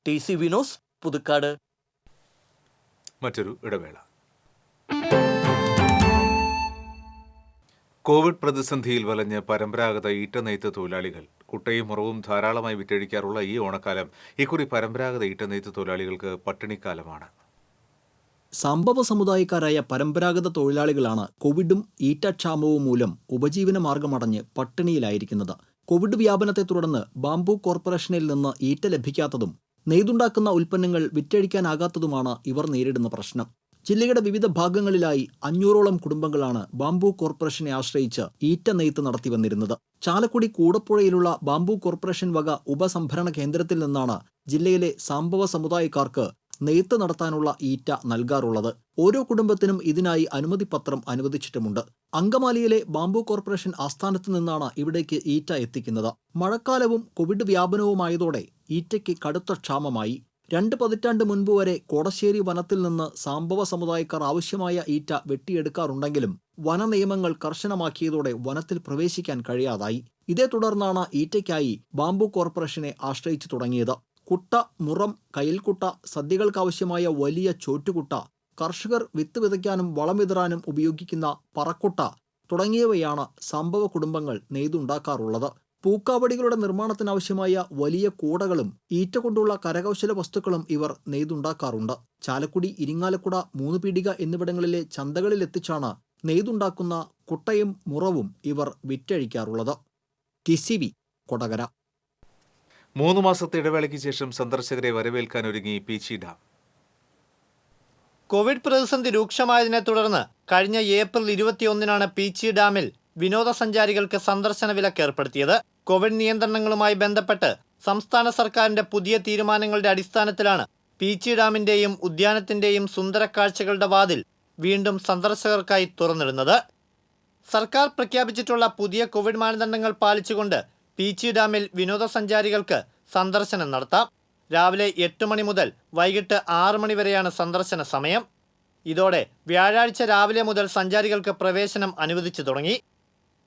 TCV news, Puthukkad. മറ്റൊരു ഇടവേള. കോവിഡ് പ്രതിസന്ധിയിൽ വലഞ്ഞ് പരമ്പരാഗത ഈറ്റനെയ്ത്ത് തൊഴിലാളികൾ. കുട്ടയും മുറവും ധാരാളമായി വിറ്റഴിക്കാറുള്ള ഈ ഓണക്കാലം ഇക്കുറി പരമ്പരാഗത ഈറ്റനെയ്ത്ത് തൊഴിലാളികൾക്ക് പട്ടിണിക്കാലമാണ്. സംഭവ സമുദായക്കാരായ പരമ്പരാഗത തൊഴിലാളികളാണ് കോവിഡും ഈറ്റക്ഷാമവും മൂലം ഉപജീവന മാർഗമടഞ്ഞ് പട്ടിണിയിലായിരിക്കുന്നത്. കോവിഡ് വ്യാപനത്തെ തുടർന്ന് ബാംബു കോർപ്പറേഷനിൽ നിന്ന് ഈറ്റ ലഭിക്കാത്തതും നെയ്തുണ്ടാക്കുന്ന ഉൽപ്പന്നങ്ങൾ വിറ്റഴിക്കാനാകാത്തതുമാണ് ഇവർ നേരിടുന്ന പ്രശ്നം. ജില്ലയുടെ വിവിധ ഭാഗങ്ങളിലായി 500ഓളം കുടുംബങ്ങളാണ് ബാംബു കോർപ്പറേഷനെ ആശ്രയിച്ച് ഈറ്റ നെയ്ത്ത് നടത്തി വന്നിരുന്നത്. ചാലക്കുടി കൂടപ്പുഴയിലുള്ള ബാംബു കോർപ്പറേഷൻ വക ഉപസംഭരണ കേന്ദ്രത്തിൽ നിന്നാണ് ജില്ലയിലെ സംഭവ സമുദായക്കാർക്ക് നെയ്ത്ത് നടത്താനുള്ള ഈറ്റ നൽകാറുള്ളത്. ഓരോ കുടുംബത്തിനും ഇതിനായി അനുമതിപത്രം അനുവദിച്ചിട്ടുമുണ്ട്. അങ്കമാലിയിലെ ബാംബു കോർപ്പറേഷൻ ആസ്ഥാനത്ത് നിന്നാണ് ഇവിടേക്ക് ഈറ്റ എത്തിക്കുന്നത്. മഴക്കാലവും കോവിഡ് വ്യാപനവുമായതോടെ ഈറ്റയ്ക്ക് കടുത്ത ക്ഷാമമായി. 2 പതിറ്റാണ്ട് മുൻപ് വരെ കോടശ്ശേരി വനത്തിൽ നിന്ന് സംഭവ സമുദായക്കാർ ആവശ്യമായ ഈറ്റ വെട്ടിയെടുക്കാറുണ്ടെങ്കിലും വനനിയമങ്ങൾ കർശനമാക്കിയതോടെ വനത്തിൽ പ്രവേശിക്കാൻ കഴിയാതായി. ഇതേ തുടർന്നാണ് ഈറ്റയ്ക്കായി ബാംബു കോർപ്പറേഷനെ ആശ്രയിച്ചു തുടങ്ങിയത്. കുട്ട, മുറം, കയിൽക്കുട്ട, സദ്യകൾക്കാവശ്യമായ വലിയ ചോറ്റുകുട്ട, കർഷകർ വിത്ത് വിതയ്ക്കാനും വളം വിതറാനും ഉപയോഗിക്കുന്ന പറക്കുട്ട തുടങ്ങിയവയാണ് സംഭവ കുടുംബങ്ങൾ നെയ്തുണ്ടാക്കാറുള്ളത്. പൂക്കാവടികളുടെ നിർമ്മാണത്തിനാവശ്യമായ വലിയ കൂടകളും ഈറ്റ കൊണ്ടുള്ള കരകൗശല വസ്തുക്കളും ഇവർ നെയ്തുണ്ടാക്കാറുണ്ട്. ചാലക്കുടി, ഇരിങ്ങാലക്കുട, 3 പീടിക എന്നിവിടങ്ങളിലെ ചന്തകളിലെത്തിച്ചാണ് നെയ്തുണ്ടാക്കുന്ന കുട്ടയും മുറവും ഇവർ വിറ്റഴിക്കാറുള്ളത്. TCV, കൊടകര. 3 മാസത്തെ ഇടവേളയ്ക്ക് ശേഷം സന്ദർശകരെ വരവേൽക്കാൻ ഒരുങ്ങി പീച്ചി ഡാം. കോവിഡ് പ്രതിസന്ധി രൂക്ഷമായതിനെ തുടർന്ന് കഴിഞ്ഞ ഏപ്രിൽ 21-നാണ് പീച്ചി ഡാമിൽ വിനോദസഞ്ചാരികൾക്ക് സന്ദർശന വിലക്ക് ഏർപ്പെടുത്തിയത്. കോവിഡ് നിയന്ത്രണങ്ങളുമായി ബന്ധപ്പെട്ട് സംസ്ഥാന സർക്കാരിന്റെ പുതിയ തീരുമാനങ്ങളുടെ അടിസ്ഥാനത്തിലാണ് പീച്ചി ഡാമിന്റെയും ഉദ്യാനത്തിന്റെയും സുന്ദര കാഴ്ചകളുടെ വാതിൽ വീണ്ടും സന്ദർശകർക്കായി തുറന്നിടുന്നത്. സർക്കാർ പ്രഖ്യാപിച്ചിട്ടുള്ള പുതിയ കോവിഡ് മാനദണ്ഡങ്ങൾ പാലിച്ചുകൊണ്ട് പീച്ചി ഡാമിൽ വിനോദസഞ്ചാരികൾക്ക് സന്ദർശനം നടത്താം. രാവിലെ 8 മണി മുതൽ വൈകിട്ട് 6 മണി വരെയാണ് സന്ദർശന സമയം. ഇതോടെ വ്യാഴാഴ്ച രാവിലെ മുതൽ സഞ്ചാരികൾക്ക് പ്രവേശനം അനുവദിച്ചു തുടങ്ങി.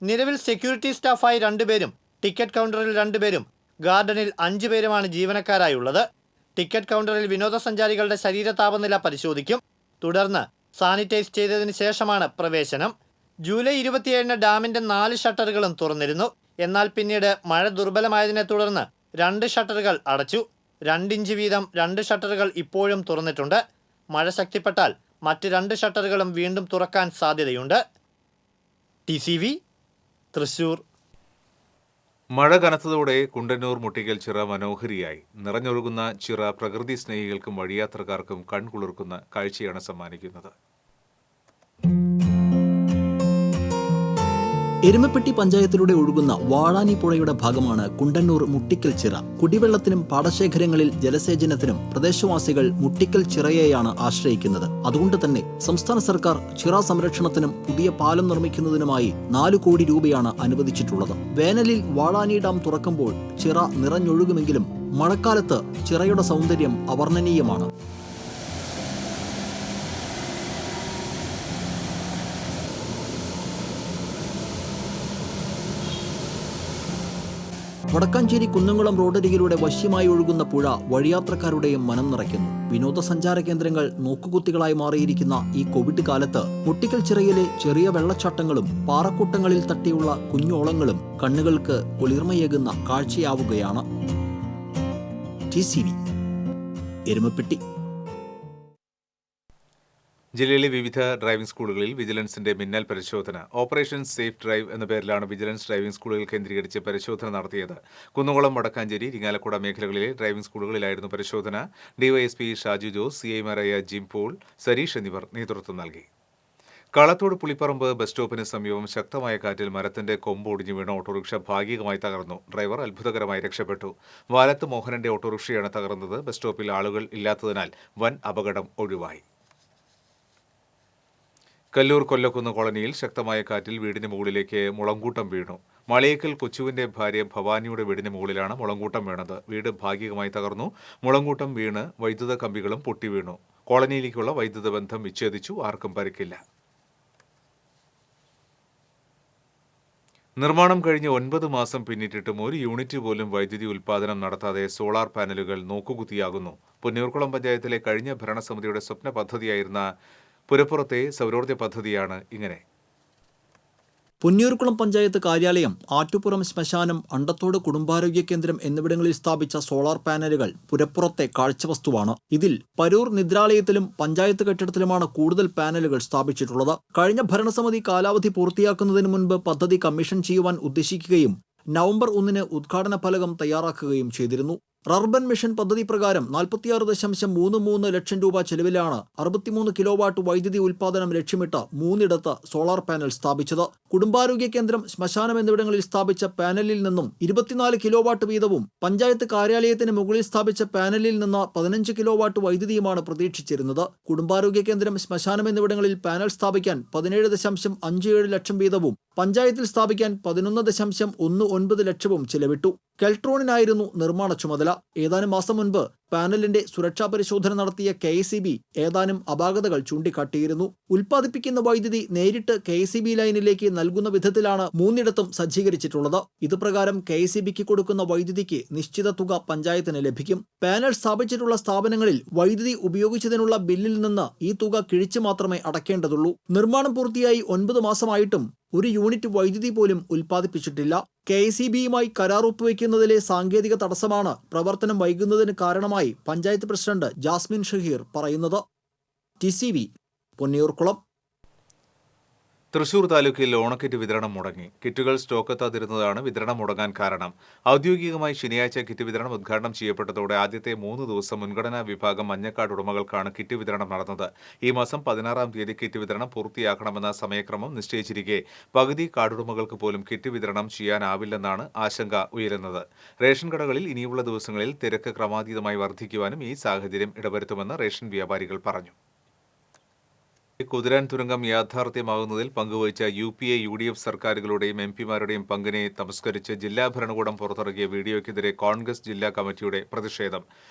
നിലവിൽ സെക്യൂരിറ്റി സ്റ്റാഫായി 2 പേരും ടിക്കറ്റ് കൗണ്ടറിൽ 2 പേരും ഗാർഡനിൽ 5 പേരുമാണ് ജീവനക്കാരായുള്ളത്. ടിക്കറ്റ് കൗണ്ടറിൽ വിനോദസഞ്ചാരികളുടെ ശരീര താപനില പരിശോധിക്കും. തുടർന്ന് സാനിറ്റൈസ് ചെയ്തതിന് ശേഷമാണ് പ്രവേശനം. ജൂലൈ 27-ന് ഡാമിന്റെ 4 ഷട്ടറുകളും തുറന്നിരുന്നു. എന്നാൽ പിന്നീട് മഴ ദുർബലമായതിനെ തുടർന്ന് 2 ഷട്ടറുകൾ അടച്ചു. 2 ഇഞ്ച് വീതം 2 ഷട്ടറുകൾ ഇപ്പോഴും തുറന്നിട്ടുണ്ട്. മഴ ശക്തിപ്പെട്ടാൽ മറ്റ് 2 ഷട്ടറുകളും വീണ്ടും തുറക്കാൻ സാധ്യതയുണ്ട്. TCV, തൃശൂർ. മഴ കനത്തതോടെ കുണ്ടന്നൂർ മുട്ടിക്കൽ ചിറ മനോഹരിയായി. നിറഞ്ഞൊഴുകുന്ന ചിറ പ്രകൃതി സ്നേഹികൾക്കും വഴിയാത്രക്കാർക്കും കൺകുളിർക്കുന്ന കാഴ്ചയാണ് സമ്മാനിക്കുന്നത്. എരുമപ്പെട്ടി പഞ്ചായത്തിലൂടെ ഒഴുകുന്ന വാഴാനി പുഴയുടെ ഭാഗമാണ് കുണ്ടന്നൂർ മുട്ടിക്കൽ ചിറ. കുടിവെള്ളത്തിനും പാടശേഖരങ്ങളിൽ ജലസേചനത്തിനും പ്രദേശവാസികൾ മുട്ടിക്കൽ ചിറയെയാണ് ആശ്രയിക്കുന്നത്. അതുകൊണ്ട് തന്നെ സംസ്ഥാന സർക്കാർ ചിറ സംരക്ഷണത്തിനും പുതിയ പാലം നിർമ്മിക്കുന്നതിനുമായി 4 കോടി രൂപയാണ് അനുവദിച്ചിട്ടുള്ളത്. വേനലിൽ വാഴാനി ഡാം തുറക്കുമ്പോൾ ചിറ നിറഞ്ഞൊഴുകുമെങ്കിലും മഴക്കാലത്ത് ചിറയുടെ സൗന്ദര്യം അവർണ്ണനീയമാണ്. വടക്കാഞ്ചേരി കുന്നംകുളം റോഡരികിലൂടെ വശ്യമായി ഒഴുകുന്ന പുഴ വഴിയാത്രക്കാരുടെയും മനം നിറയ്ക്കുന്നു. വിനോദസഞ്ചാര കേന്ദ്രങ്ങൾ നോക്കുകുത്തികളായി മാറിയിരിക്കുന്ന ഈ കോവിഡ് കാലത്ത് മുട്ടിക്കൽ ചിറയിലെ ചെറിയ വെള്ളച്ചാട്ടങ്ങളും പാറക്കൂട്ടങ്ങളിൽ തട്ടിയുള്ള കുഞ്ഞോളങ്ങളും കണ്ണുകൾക്ക് കുളിർമയേകുന്ന കാഴ്ചയാവുകയാണ്. TCV എരുമപ്പെട്ടി. ജില്ലയിലെ വിവിധ ഡ്രൈവിംഗ് സ്കൂളുകളിൽ വിജിലൻസിന്റെ മിന്നൽ പരിശോധന. ഓപ്പറേഷൻ സേഫ് ഡ്രൈവ് എന്ന പേരിലാണ് വിജിലൻസ് ഡ്രൈവിംഗ് സ്കൂളുകൾ കേന്ദ്രീകരിച്ച് പരിശോധന നടത്തിയത്. കുന്നംകുളം, വടക്കാഞ്ചേരി, ഇരിങ്ങാലക്കുട മേഖലകളിലെ ഡ്രൈവിംഗ് സ്കൂളുകളിലായിരുന്നു പരിശോധന. ഡിവൈഎസ്പി ഷാജു ജോസ്, CIമാരായ ജിം പോൾ, സരീഷ് എന്നിവർ നേതൃത്വം നൽകി. കളത്തോട് പുളിപ്പറമ്പ് ബസ് സ്റ്റോപ്പിന് സമീപം ശക്തമായ കാറ്റിൽ മരത്തിന്റെ കൊമ്പ് ഒടിഞ്ഞു വീണ ഓട്ടോറിക്ഷ ഭാഗികമായി തകർന്നു. ഡ്രൈവർ അത്ഭുതകരമായി രക്ഷപ്പെട്ടു. വാലത്ത് മോഹനന്റെ ഓട്ടോറിക്ഷയാണ് തകർന്നത്. ബസ് സ്റ്റോപ്പിൽ ആളുകൾ ഇല്ലാത്തതിനാൽ വൻ അപകടം ഒഴിവായി. കല്ലൂർ കൊല്ലക്കുന്ന് കോളനിയിൽ ശക്തമായ കാറ്റിൽ വീടിന് മുകളിലേക്ക് മുളങ്കൂട്ടം വീണു. മളയേക്കൽ കൊച്ചുവിന്റെ ഭാര്യ ഭവാനിയുടെ വീടിന് മുകളിലാണ് മുളങ്കൂട്ടം വീണത്. വീട് ഭാഗികമായി തകർന്നു. മുളങ്കൂട്ടം വീണ് വൈദ്യുത കമ്പികളും പൊട്ടി വീണു. കോളനിയിലേക്കുള്ള വൈദ്യുത ബന്ധം വിച്ഛേദിച്ചു. ആർക്കും പരിക്കില്ല. നിർമ്മാണം കഴിഞ്ഞ് 9 മാസം പിന്നിട്ടിട്ടും ഒരു യൂണിറ്റ് പോലും വൈദ്യുതി ഉൽപ്പാദനം നടത്താതെ സോളാർ പാനലുകൾ നോക്കുകുത്തിയാകുന്നു. പുന്നയൂർക്കുളം പഞ്ചായത്തിലെ കഴിഞ്ഞ ഭരണസമിതിയുടെ സ്വപ്ന പദ്ധതിയായിരുന്ന പുരപ്പുറത്തെ സൗരോർജ്ജ പദ്ധതിയാണ് ഇങ്ങനെ. പുന്നയൂർക്കുളം പഞ്ചായത്ത് കാര്യാലയം, ആറ്റുപുറം ശ്മശാനം, അണ്ടത്തോട് കുടുംബാരോഗ്യ കേന്ദ്രം എന്നിവിടങ്ങളിൽ സ്ഥാപിച്ച സോളാർ പാനലുകൾ പുരപ്പുറത്തെ കാഴ്ചവസ്തുവാണ്. ഇതിൽ പരൂർ നിദ്രാലയത്തിലും പഞ്ചായത്ത് കെട്ടിടത്തിലുമാണ് കൂടുതൽ പാനലുകൾ സ്ഥാപിച്ചിട്ടുള്ളത്. കഴിഞ്ഞ ഭരണസമിതി കാലാവധി പൂർത്തിയാക്കുന്നതിന് മുൻപ് പദ്ധതി കമ്മീഷൻ ചെയ്യുവാൻ ഉദ്ദേശിക്കുകയും നവംബർ 1 ഉദ്ഘാടന ഫലകം തയ്യാറാക്കുകയും ചെയ്തിരുന്നു. റർബൻ മിഷൻ പദ്ധതി പ്രകാരം 46.33 ലക്ഷം രൂപ ചെലവിലാണ് 63 കിലോവാട്ട് വൈദ്യുതി ഉൽപ്പാദനം ലക്ഷ്യമിട്ട് 3 സോളാർ പാനൽ സ്ഥാപിച്ചത്. കുടുംബാരോഗ്യ കേന്ദ്രം, ശ്മശാനം എന്നിവിടങ്ങളിൽ സ്ഥാപിച്ച പാനലിൽ നിന്നും 24 കിലോവാട്ട് വീതവും പഞ്ചായത്ത് കാര്യാലയത്തിന് മുകളിൽ സ്ഥാപിച്ച പാനലിൽ നിന്ന് 15 കിലോവാട്ട് വൈദ്യുതിയുമാണ് പ്രതീക്ഷിച്ചിരുന്നത്. കുടുംബാരോഗ്യ കേന്ദ്രം, ശ്മശാനം എന്നിവിടങ്ങളിൽ പാനൽ സ്ഥാപിക്കാൻ 17.57 ലക്ഷം വീതവും പഞ്ചായത്തിൽ സ്ഥാപിക്കാൻ 11.19 ലക്ഷവും ചെലവിട്ടു. കെൽട്രോണിനായിരുന്നു നിർമ്മാണ ചുമതല. ഏതാനും മാസം മുൻപ് പാനലിന്റെ സുരക്ഷാ പരിശോധന നടത്തിയ KSEB ഏതാനും അപാകതകൾ ചൂണ്ടിക്കാട്ടിയിരുന്നു. ഉൽപ്പാദിപ്പിക്കുന്ന വൈദ്യുതി നേരിട്ട് KSEB ലൈനിലേക്ക് നൽകുന്ന വിധത്തിലാണ് 3 സജ്ജീകരിച്ചിട്ടുള്ളത്. ഇതുപ്രകാരം KSEBക്ക് കൊടുക്കുന്ന വൈദ്യുതിക്ക് നിശ്ചിത തുക പഞ്ചായത്തിന് ലഭിക്കും. പാനൽ സ്ഥാപിച്ചിട്ടുള്ള സ്ഥാപനങ്ങളിൽ വൈദ്യുതി ഉപയോഗിച്ചതിനുള്ള ബില്ലിൽ നിന്ന് ഈ തുക കിഴിച്ച് മാത്രമേ അടയ്ക്കേണ്ടതുള്ളൂ. നിർമ്മാണം പൂർത്തിയായി 9 മാസമായിട്ടും ഒരു യൂണിറ്റ് വൈദ്യുതി പോലും ഉൽപ്പാദിപ്പിച്ചിട്ടില്ല. KSEBയുമായി കരാർ ഒപ്പുവെക്കുന്നതിലെ സാങ്കേതിക തടസ്സമാണ് പ്രവർത്തനം വൈകുന്നതിന് കാരണമായി പഞ്ചായത്ത് പ്രസിഡന്റ് ജാസ്മിൻ ഷഹീർ പറയുന്നത്. TCV പൊന്നിയൂർക്കുളം. തൃശൂർ താലൂക്കിൽ ഓണക്കിറ്റ് വിതരണം മുടങ്ങി. കിറ്റുകൾ സ്റ്റോക്കെത്താതിരുന്നതാണ് വിതരണം മുടങ്ങാൻ കാരണം. ഔദ്യോഗികമായി ശനിയാഴ്ച കിറ്റ് വിതരണം ഉദ്ഘാടനം ചെയ്യപ്പെട്ടതോടെ ആദ്യത്തെ 3 ദിവസം മുൻഗണനാ വിഭാഗം മഞ്ഞക്കാർഡ് ഉടമകൾക്കാണ് കിറ്റ് വിതരണം നടന്നത്. ഈ മാസം 16-ാം തീയതി കിറ്റ് വിതരണം പൂർത്തിയാക്കണമെന്ന സമയക്രമം നിശ്ചയിച്ചിരിക്കെ പകുതി കാർഡുടമകൾക്ക് പോലും കിറ്റ് വിതരണം ചെയ്യാനാവില്ലെന്നാണ് ആശങ്ക ഉയരുന്നത്. റേഷൻ കടകളിൽ ഇനിയുള്ള ദിവസങ്ങളിൽ തിരക്ക് ക്രമാതീതമായി വർദ്ധിക്കുവാനും ഈ സാഹചര്യം ഇടവരുത്തുമെന്ന് റേഷൻ വ്യാപാരികൾ പറഞ്ഞു. കുതിരാൻ തുരങ്കം യാഥാർത്ഥ്യമാകുന്നതിൽ പങ്കുവഹിച്ച UPA UDF സർക്കാരുകളുടെയും MPമാരുടെയും പങ്കിനെ തമസ്കരിച്ച് ജില്ലാ ഭരണകൂടം പുറത്തിറക്കിയ വീഡിയോയ്ക്കെതിരെ കോൺഗ്രസ് ജില്ലാ കമ്മിറ്റിയുടെ പ്രതിഷേധം.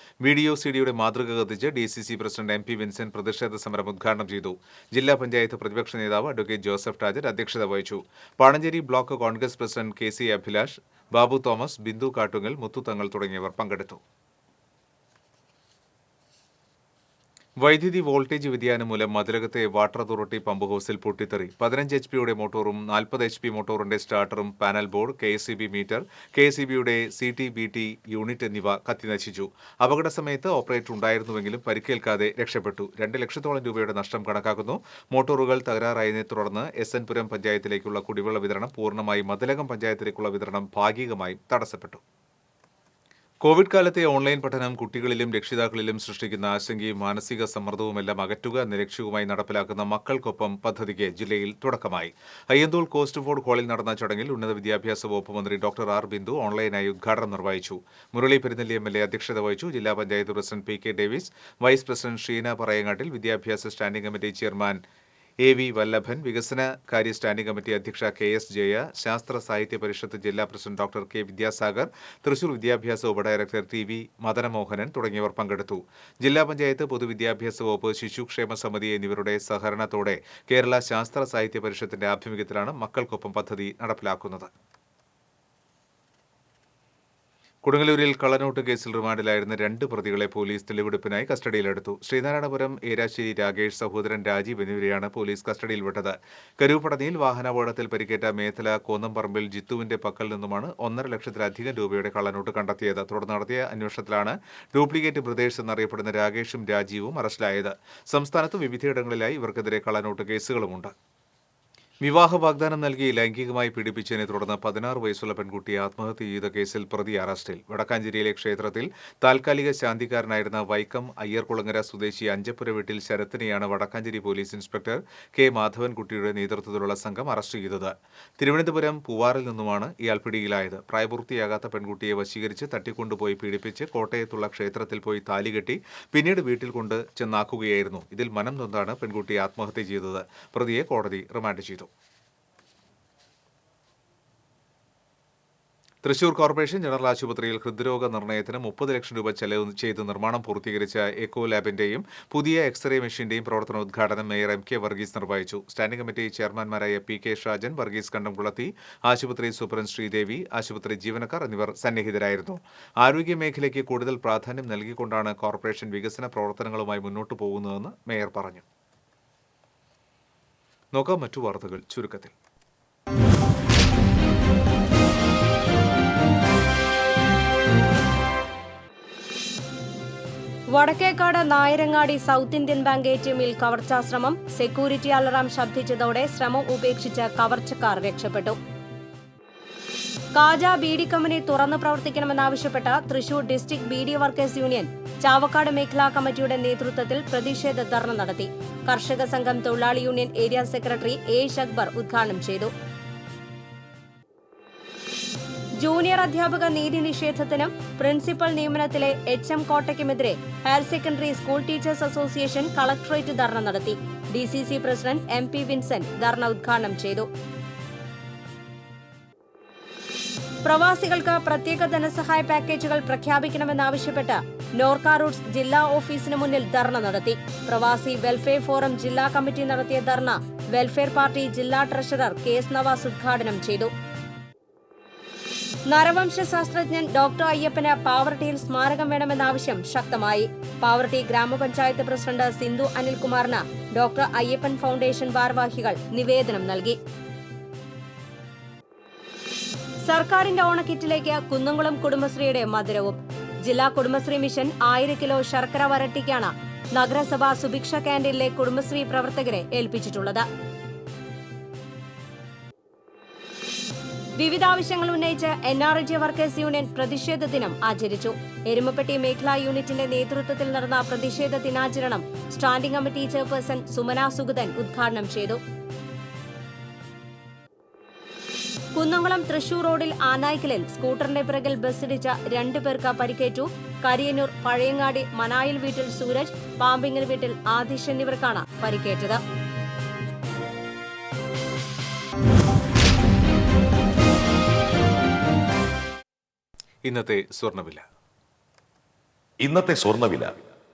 വീഡിയോ CD-യുടെ മാതൃക കത്തിച്ച് DCC പ്രസിഡന്റ് MP വിൻസെന്റ് പ്രതിഷേധ സമരം ഉദ്ഘാടനം ചെയ്തു. ജില്ലാ പഞ്ചായത്ത് പ്രതിപക്ഷ നേതാവ് അഡ്വക്കേറ്റ് ജോസഫ് ടാജർ അധ്യക്ഷത വഹിച്ചു. Panancheri block Congress president KC Abhilash, Babu Thomas, Bindu Kattungal, Muthuthangal തുടങ്ങിയവർ പങ്കെടുത്തു. വൈദ്യുതി വോൾട്ടേജ് വ്യതിയാനം മൂലം മതിലകത്തെ വാട്ടർ അതോറിറ്റി പമ്പ് ഹൗസിൽ പൊട്ടിത്തെറി. 15 HP-യുടെ മോട്ടോറും 40 HP മോട്ടോറിന്റെ സ്റ്റാർട്ടറും പാനൽ ബോർഡ്, KSEB മീറ്റർ, KSEBയുടെ CT-BT യൂണിറ്റ് എന്നിവ കത്തിനശിച്ചു. അപകട സമയത്ത് ഓപ്പറേറ്റർ ഉണ്ടായിരുന്നുവെങ്കിലും പരിക്കേൽക്കാതെ രക്ഷപ്പെട്ടു. 2 ലക്ഷത്തോളം രൂപയുടെ നഷ്ടം കണക്കാക്കുന്നു. മോട്ടോറുകൾ തകരാറായതിനെ തുടർന്ന് SN പുരം പഞ്ചായത്തിലേക്കുള്ള കുടിവെള്ള വിതരണം പൂർണ്ണമായും മതിലകം പഞ്ചായത്തിലേക്കുള്ള വിതരണം ഭാഗികമായും തടസ്സപ്പെട്ടു. കോവിഡ് കാലത്തെ ഓൺലൈൻ പഠനം കുട്ടികളിലും രക്ഷിതാക്കളിലും സൃഷ്ടിക്കുന്ന ആശങ്കയും മാനസിക സമ്മർദ്ദവുമെല്ലാം അകറ്റുക എന്ന ലക്ഷ്യവുമായി നടപ്പിലാക്കുന്ന മക്കൾക്കൊപ്പം പദ്ധതിക്ക് ജില്ലയിൽ തുടക്കമായി. അയ്യന്തോൾ കോസ്റ്റ് ഫോർഡ് ഹാളിൽ നടന്ന ചടങ്ങിൽ ഉന്നത വിദ്യാഭ്യാസ വകുപ്പ് മന്ത്രി ഡോക്ടർ ആർ ബിന്ദു ഓൺലൈനായി ഉദ്ഘാടനം നിർവഹിച്ചു. മുരളി പെരുന്നെല്ലി MLA അധ്യക്ഷത വഹിച്ചു. ജില്ലാ panchayat president PK Davis, vice president Sheena Parayangattil, വിദ്യാഭ്യാസ standing committee chairman AV Vallabhan, വികസനകാര്യ സ്റ്റാൻഡിംഗ് കമ്മിറ്റി അധ്യക്ഷ KS ജയ, ശാസ്ത്ര സാഹിത്യ പരിഷത്ത് ജില്ലാ president doctor K Vidyasagar, Thrissur വിദ്യാഭ്യാസ ഉപഡയറക്ടർ TV മദനമോഹനൻ തുടങ്ങിയവർ പങ്കെടുത്തു. ജില്ലാ പഞ്ചായത്ത്, പൊതുവിദ്യാഭ്യാസ വകുപ്പ്, ശിശുക്ഷേമ സമിതി എന്നിവരുടെ സഹകരണത്തോടെ കേരള ശാസ്ത്ര സാഹിത്യ പരിഷത്തിന്റെ ആഭിമുഖ്യത്തിലാണ് മക്കൾക്കൊപ്പം പദ്ധതി നടപ്പിലാക്കുന്നത്. കൊടുങ്ങല്ലൂരിൽ കള്ളനോട്ട് കേസിൽ റിമാൻഡിലായിരുന്ന 2 പ്രതികളെ പോലീസ് തെളിവെടുപ്പിനായി കസ്റ്റഡിയിലെടുത്തു. ശ്രീനാരായണപുരം ഏരാശ്ശേരി രാകേഷ്, സഹോദരൻ രാജീവ് എന്നിവരെയാണ് പോലീസ് കസ്റ്റഡിയിൽ വിട്ടത്. കരൂപ്പടനിയിൽ വാഹനാപകടത്തിൽ പരിക്കേറ്റ മേത്തല കോന്നംപറമ്പിൽ ജിത്തുവിന്റെ പക്കൽ നിന്നുമാണ് 1.5 ലക്ഷത്തിലധികം രൂപയുടെ കള്ളനോട്ട് കണ്ടെത്തിയത്. തുടർന്ന് നടത്തിയ അന്വേഷണത്തിലാണ് ഡ്യൂപ്ലിക്കേറ്റ് ബ്രദേഴ്സ് എന്നറിയപ്പെടുന്ന രാകേഷും രാജീവും അറസ്റ്റിലായത്. സംസ്ഥാനത്ത് വിവിധയിടങ്ങളിലായി ഇവർക്കെതിരെ കള്ളനോട്ട് കേസുകളുമുണ്ട്. വിവാഹ വാഗ്ദാനം നൽകി ലൈംഗികമായി പീഡിപ്പിച്ചതിനെ തുടർന്ന് 16 വയസ്സുള്ള പെൺകുട്ടിയെ ആത്മഹത്യ ചെയ്ത കേസിൽ പ്രതി അറസ്റ്റിൽ. വടക്കാഞ്ചേരിയിലെ ക്ഷേത്രത്തിൽ താൽക്കാലിക ശാന്തിക്കാരനായിരുന്ന വൈക്കം അയ്യർകുളങ്ങര സ്വദേശി അഞ്ചപ്പുര വീട്ടിൽ ശരത്തിനെയാണ് വടക്കാഞ്ചേരി പോലീസ് ഇൻസ്പെക്ടർ K മാധവൻകുട്ടിയുടെ നേതൃത്വത്തിലുള്ള സംഘം അറസ്റ്റ് ചെയ്തത്. തിരുവനന്തപുരം പൂവാറിൽ നിന്നുമാണ് ഇയാൾ പിടിയിലായത്. പ്രായപൂർത്തിയാകാത്ത പെൺകുട്ടിയെ വശീകരിച്ച് തട്ടിക്കൊണ്ടുപോയി പീഡിപ്പിച്ച് കോട്ടയത്തുള്ള ക്ഷേത്രത്തിൽ പോയി താലികെട്ടി പിന്നീട് വീട്ടിൽ കൊണ്ട് ചെന്നാക്കുകയായിരുന്നു. ഇതിൽ മനം നൊന്താണ് പെൺകുട്ടി ആത്മഹത്യ ചെയ്തത്. പ്രതിയെ കോടതി റിമാൻഡ് ചെയ്തു. തൃശൂർ കോർപ്പറേഷൻ ജനറൽ ആശുപത്രിയിൽ ഹൃദ്രോഗ നിർണയത്തിന് 30 ലക്ഷം രൂപ ചെലവ് ചെയ്ത് നിർമ്മാണം പൂർത്തീകരിച്ച എക്കോ ലാബിന്റെയും പുതിയ എക്സ്റേ മെഷീന്റെയും പ്രവർത്തനോദ്ഘാടനം മേയർ MK വർഗീസ് നിർവഹിച്ചു. സ്റ്റാൻഡിംഗ് കമ്മിറ്റി ചെയർമാൻമാരായ PK ഷാജൻ, വർഗീസ് കണ്ടംകുളത്തി, ആശുപത്രി സൂപ്രണ്ട് ശ്രീദേവി, ആശുപത്രി ജീവനക്കാർ എന്നിവർ സന്നിഹിതരായിരുന്നു. ആരോഗ്യ മേഖലയ്ക്ക് കൂടുതൽ പ്രാധാന്യം നൽകിക്കൊണ്ടാണ് കോർപ്പറേഷൻ വികസന പ്രവർത്തനങ്ങളുമായി മുന്നോട്ടു പോകുന്നതെന്ന് മേയർ പറഞ്ഞു. നോക്കാം മറ്റു വാർത്തകൾ ചുരുക്കത്തിൽ. Vadakkekad Nayarangadi south Indian bank ATMിൽ കവർച്ചാശ്രമം. സെക്യൂരിറ്റി അലറാം ശബ്ദിച്ചതോടെ ശ്രമം ഉപേക്ഷിച്ച് കവർച്ചക്കാർ രക്ഷപ്പെട്ടു. കാജ ബീഡി കമ്പനി തുറന്നു പ്രവർത്തിക്കണമെന്നാവശ്യപ്പെട്ട് Thrissur district beedi workers union Chavakkad മേഖലാ കമ്മിറ്റിയുടെ നേതൃത്വത്തിൽ പ്രതിഷേധ ധർണ നടത്തി. കർഷക സംഘം തൊഴിലാളി യൂണിയൻ ഏരിയ സെക്രട്ടറി AH അക്ബർ ഉദ്ഘാടനം ചെയ്തു. ജൂനിയർ അധ്യാപക നീതി നിഷേധത്തിനും പ്രിൻസിപ്പൽ നിയമനത്തിലെ HM കോട്ടയ്ക്കുമെതിരെ higher secondary school teachers association collectorate dharna നടത്തി. DCC president MP Vincent dharna ഉദ്ഘാടനം ചെയ്തു. പ്രവാസികൾക്ക് പ്രത്യേക ധനസഹായ പാക്കേജുകൾ പ്രഖ്യാപിക്കണമെന്നാവശ്യപ്പെട്ട് നോർക്ക റൂട്ട്സ് ജില്ലാ ഓഫീസിന് മുന്നിൽ ധർണ നടത്തി. പ്രവാസി വെൽഫെയർ ഫോറം ജില്ലാ കമ്മിറ്റി നടത്തിയ ധർണ വെൽഫെയർ പാർട്ടി ജില്ലാ ട്രഷറർ KS നവാസ് ഉദ്ഘാടനം ചെയ്തു. നരവംശ ശാസ്ത്രജ്ഞൻ ഡോക്ടർ അയ്യപ്പന് പാവർട്ടിയിൽ സ്മാരകം വേണമെന്ന ആവശ്യം ശക്തമായി. പാവർട്ടി ഗ്രാമപഞ്ചായത്ത് പ്രസിഡന്റ് സിന്ധു അനിൽകുമാറിന് ഡോക്ടർ അയ്യപ്പൻ ഫൗണ്ടേഷൻ ഭാരവാഹികൾ നിവേദനം നൽകി. സർക്കാരിന്റെ ഓണക്കിറ്റിലേക്ക് കുന്നംകുളം കുടുംബശ്രീയുടെ മധുരവും. ജില്ലാ കുടുംബശ്രീ മിഷൻ 1000 കിലോ ശർക്കര വരട്ടിക്കാണ് നഗരസഭ സുഭിക്ഷ ക്യാന്റീനിലെ കുടുംബശ്രീ പ്രവർത്തകരെ ഏൽപ്പിച്ചിട്ടുള്ളത്. വിവിധ ആവശ്യങ്ങൾ ഉന്നയിച്ച് NRJ വർക്കേഴ്സ് യൂണിയൻ പ്രതിഷേധ ദിനം ആചരിച്ചു. എരുമപ്പെട്ടി മേഖലാ യൂണിറ്റിന്റെ നേതൃത്വത്തിൽ നടന്ന പ്രതിഷേധ ദിനാചരണം standing committee chairperson Sumana Sugathan ഉദ്ഘാടനം ചെയ്തു. കുന്നംകുളം തൃശൂർ റോഡിൽ ആനായ്ക്കലിൽ സ്കൂട്ടറിന്റെ പിറകിൽ ബസ്സിടിച്ച 2 പേർക്ക് പരിക്കേറ്റു. കരിയന്നൂർ പഴയങ്ങാടി മനായിൽ വീട്ടിൽ സൂരജ്, പാമ്പിങ്ങൽ വീട്ടിൽ ആദിഷ് എന്നിവർക്കാണ് പരിക്കേറ്റത്. ഇന്നത്തെ സ്വർണ്ണവില. ഇന്നത്തെ സ്വർണ്ണവില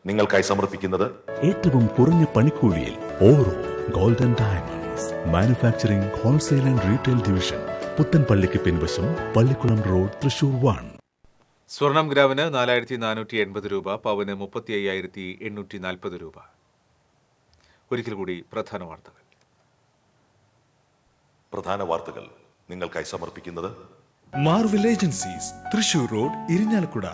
നിങ്ങൾക്കായി സമർപ്പിക്കുന്നത് ഏറ്റവും കുറഞ്ഞ പണിക്കൂലിയിൽ ഓരോ golden diamonds manufacturing wholesale and retail division, പുത്തൻപള്ളിക്ക് പിൻവശം, പള്ളിക്കുളം റോഡ്, തൃശൂർ 1. സ്വർണം ഗ്രാമിന് 4480 രൂപ, പവന് 35,840 രൂപ. ഒരിക്കൽ കൂടി പ്രധാന വാർത്തകൾ നിങ്ങൾക്കായി സമർപ്പിക്കുന്നത് Marvel agencies, Thrissur road, Irinjalakuda.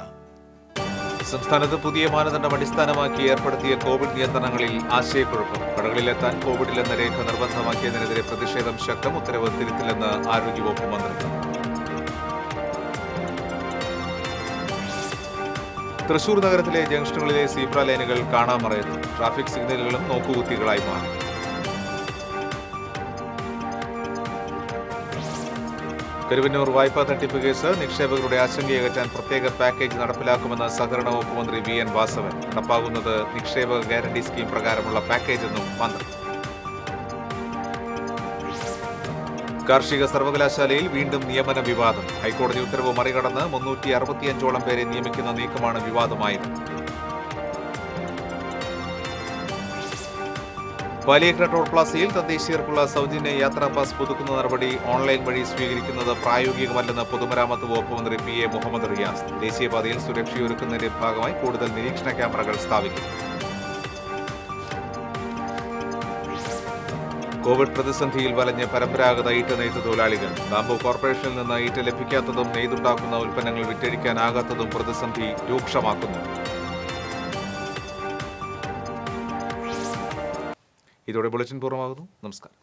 സംസ്ഥാനത്ത് പുതിയ മാനദണ്ഡം അടിസ്ഥാനമാക്കി ഏർപ്പെടുത്തിയ കോവിഡ് നിയന്ത്രണങ്ങളിൽ ആശയക്കുഴപ്പം. കടകളിലെത്താൻ കോവിഡിലെന്ന രേഖ നിർബന്ധമാക്കിയതിനെതിരെ പ്രതിഷേധം ശക്തം. ഉത്തരവ് തിരുത്തില്ലെന്ന് ആരോഗ്യവകുപ്പ് മന്ത്രി. തൃശൂർ നഗരത്തിലെ ജംഗ്ഷനുകളിലെ സീബ്ര ലൈനുകൾ കാണാമറയുന്നു. ട്രാഫിക് സിഗ്നലുകളും നോക്കുകുത്തികളായി മാറി. കരുവന്നൂർ വായ്പാ തട്ടിപ്പ് കേസ്. നിക്ഷേപകരുടെ ആശങ്കയകറ്റാൻ പ്രത്യേക പാക്കേജ് നടപ്പിലാക്കുമെന്ന് സഹകരണ വകുപ്പ് മന്ത്രി VN വാസവൻ. നടപ്പാകുന്നത് നിക്ഷേപക ഗ്യാരണ്ടി സ്കീം പ്രകാരമുള്ള പാക്കേജെന്നും മന്ത്രി. കാർഷിക സർവകലാശാലയിൽ വീണ്ടും നിയമന വിവാദം. ഹൈക്കോടതി ഉത്തരവ് മറികടന്ന് 365ഓളം പേരെ നിയമിക്കുന്ന നീക്കമാണ് വിവാദമായത്. പാലിയേക്കര ടോൾ പ്ലാസയിൽ തദ്ദേശീയർക്കുള്ള സൗജന്യ യാത്രാ പാസ് പുതുക്കുന്ന നടപടി ഓൺലൈൻ വഴി സ്വീകരിക്കുന്നത് പ്രായോഗികമല്ലെന്ന് പൊതുമരാമത്ത് വകുപ്പ് മന്ത്രി PA മുഹമ്മദ് റിയാസ്. ദേശീയപാതയിൽ സുരക്ഷയൊരുക്കുന്നതിന്റെ ഭാഗമായി കൂടുതൽ നിരീക്ഷണ ക്യാമറകൾ സ്ഥാപിക്കും. കോവിഡ് പ്രതിസന്ധിയിൽ വലഞ്ഞ് പരമ്പരാഗത ഈറ്റ് നെയ്ത്ത് തൊഴിലാളികൾ. ബാംബു കോർപ്പറേഷനിൽ നിന്ന് ഈറ്റ് ലഭിക്കാത്തതും നെയ്തുണ്ടാക്കുന്ന ഉൽപ്പന്നങ്ങൾ വിറ്റഴിക്കാനാകാത്തതും പ്രതിസന്ധി രൂക്ഷമാക്കുന്നു. ഇതോടെ ബുള്ളറ്റിൻ പൂർണ്ണമാകുന്നു. നമസ്കാരം.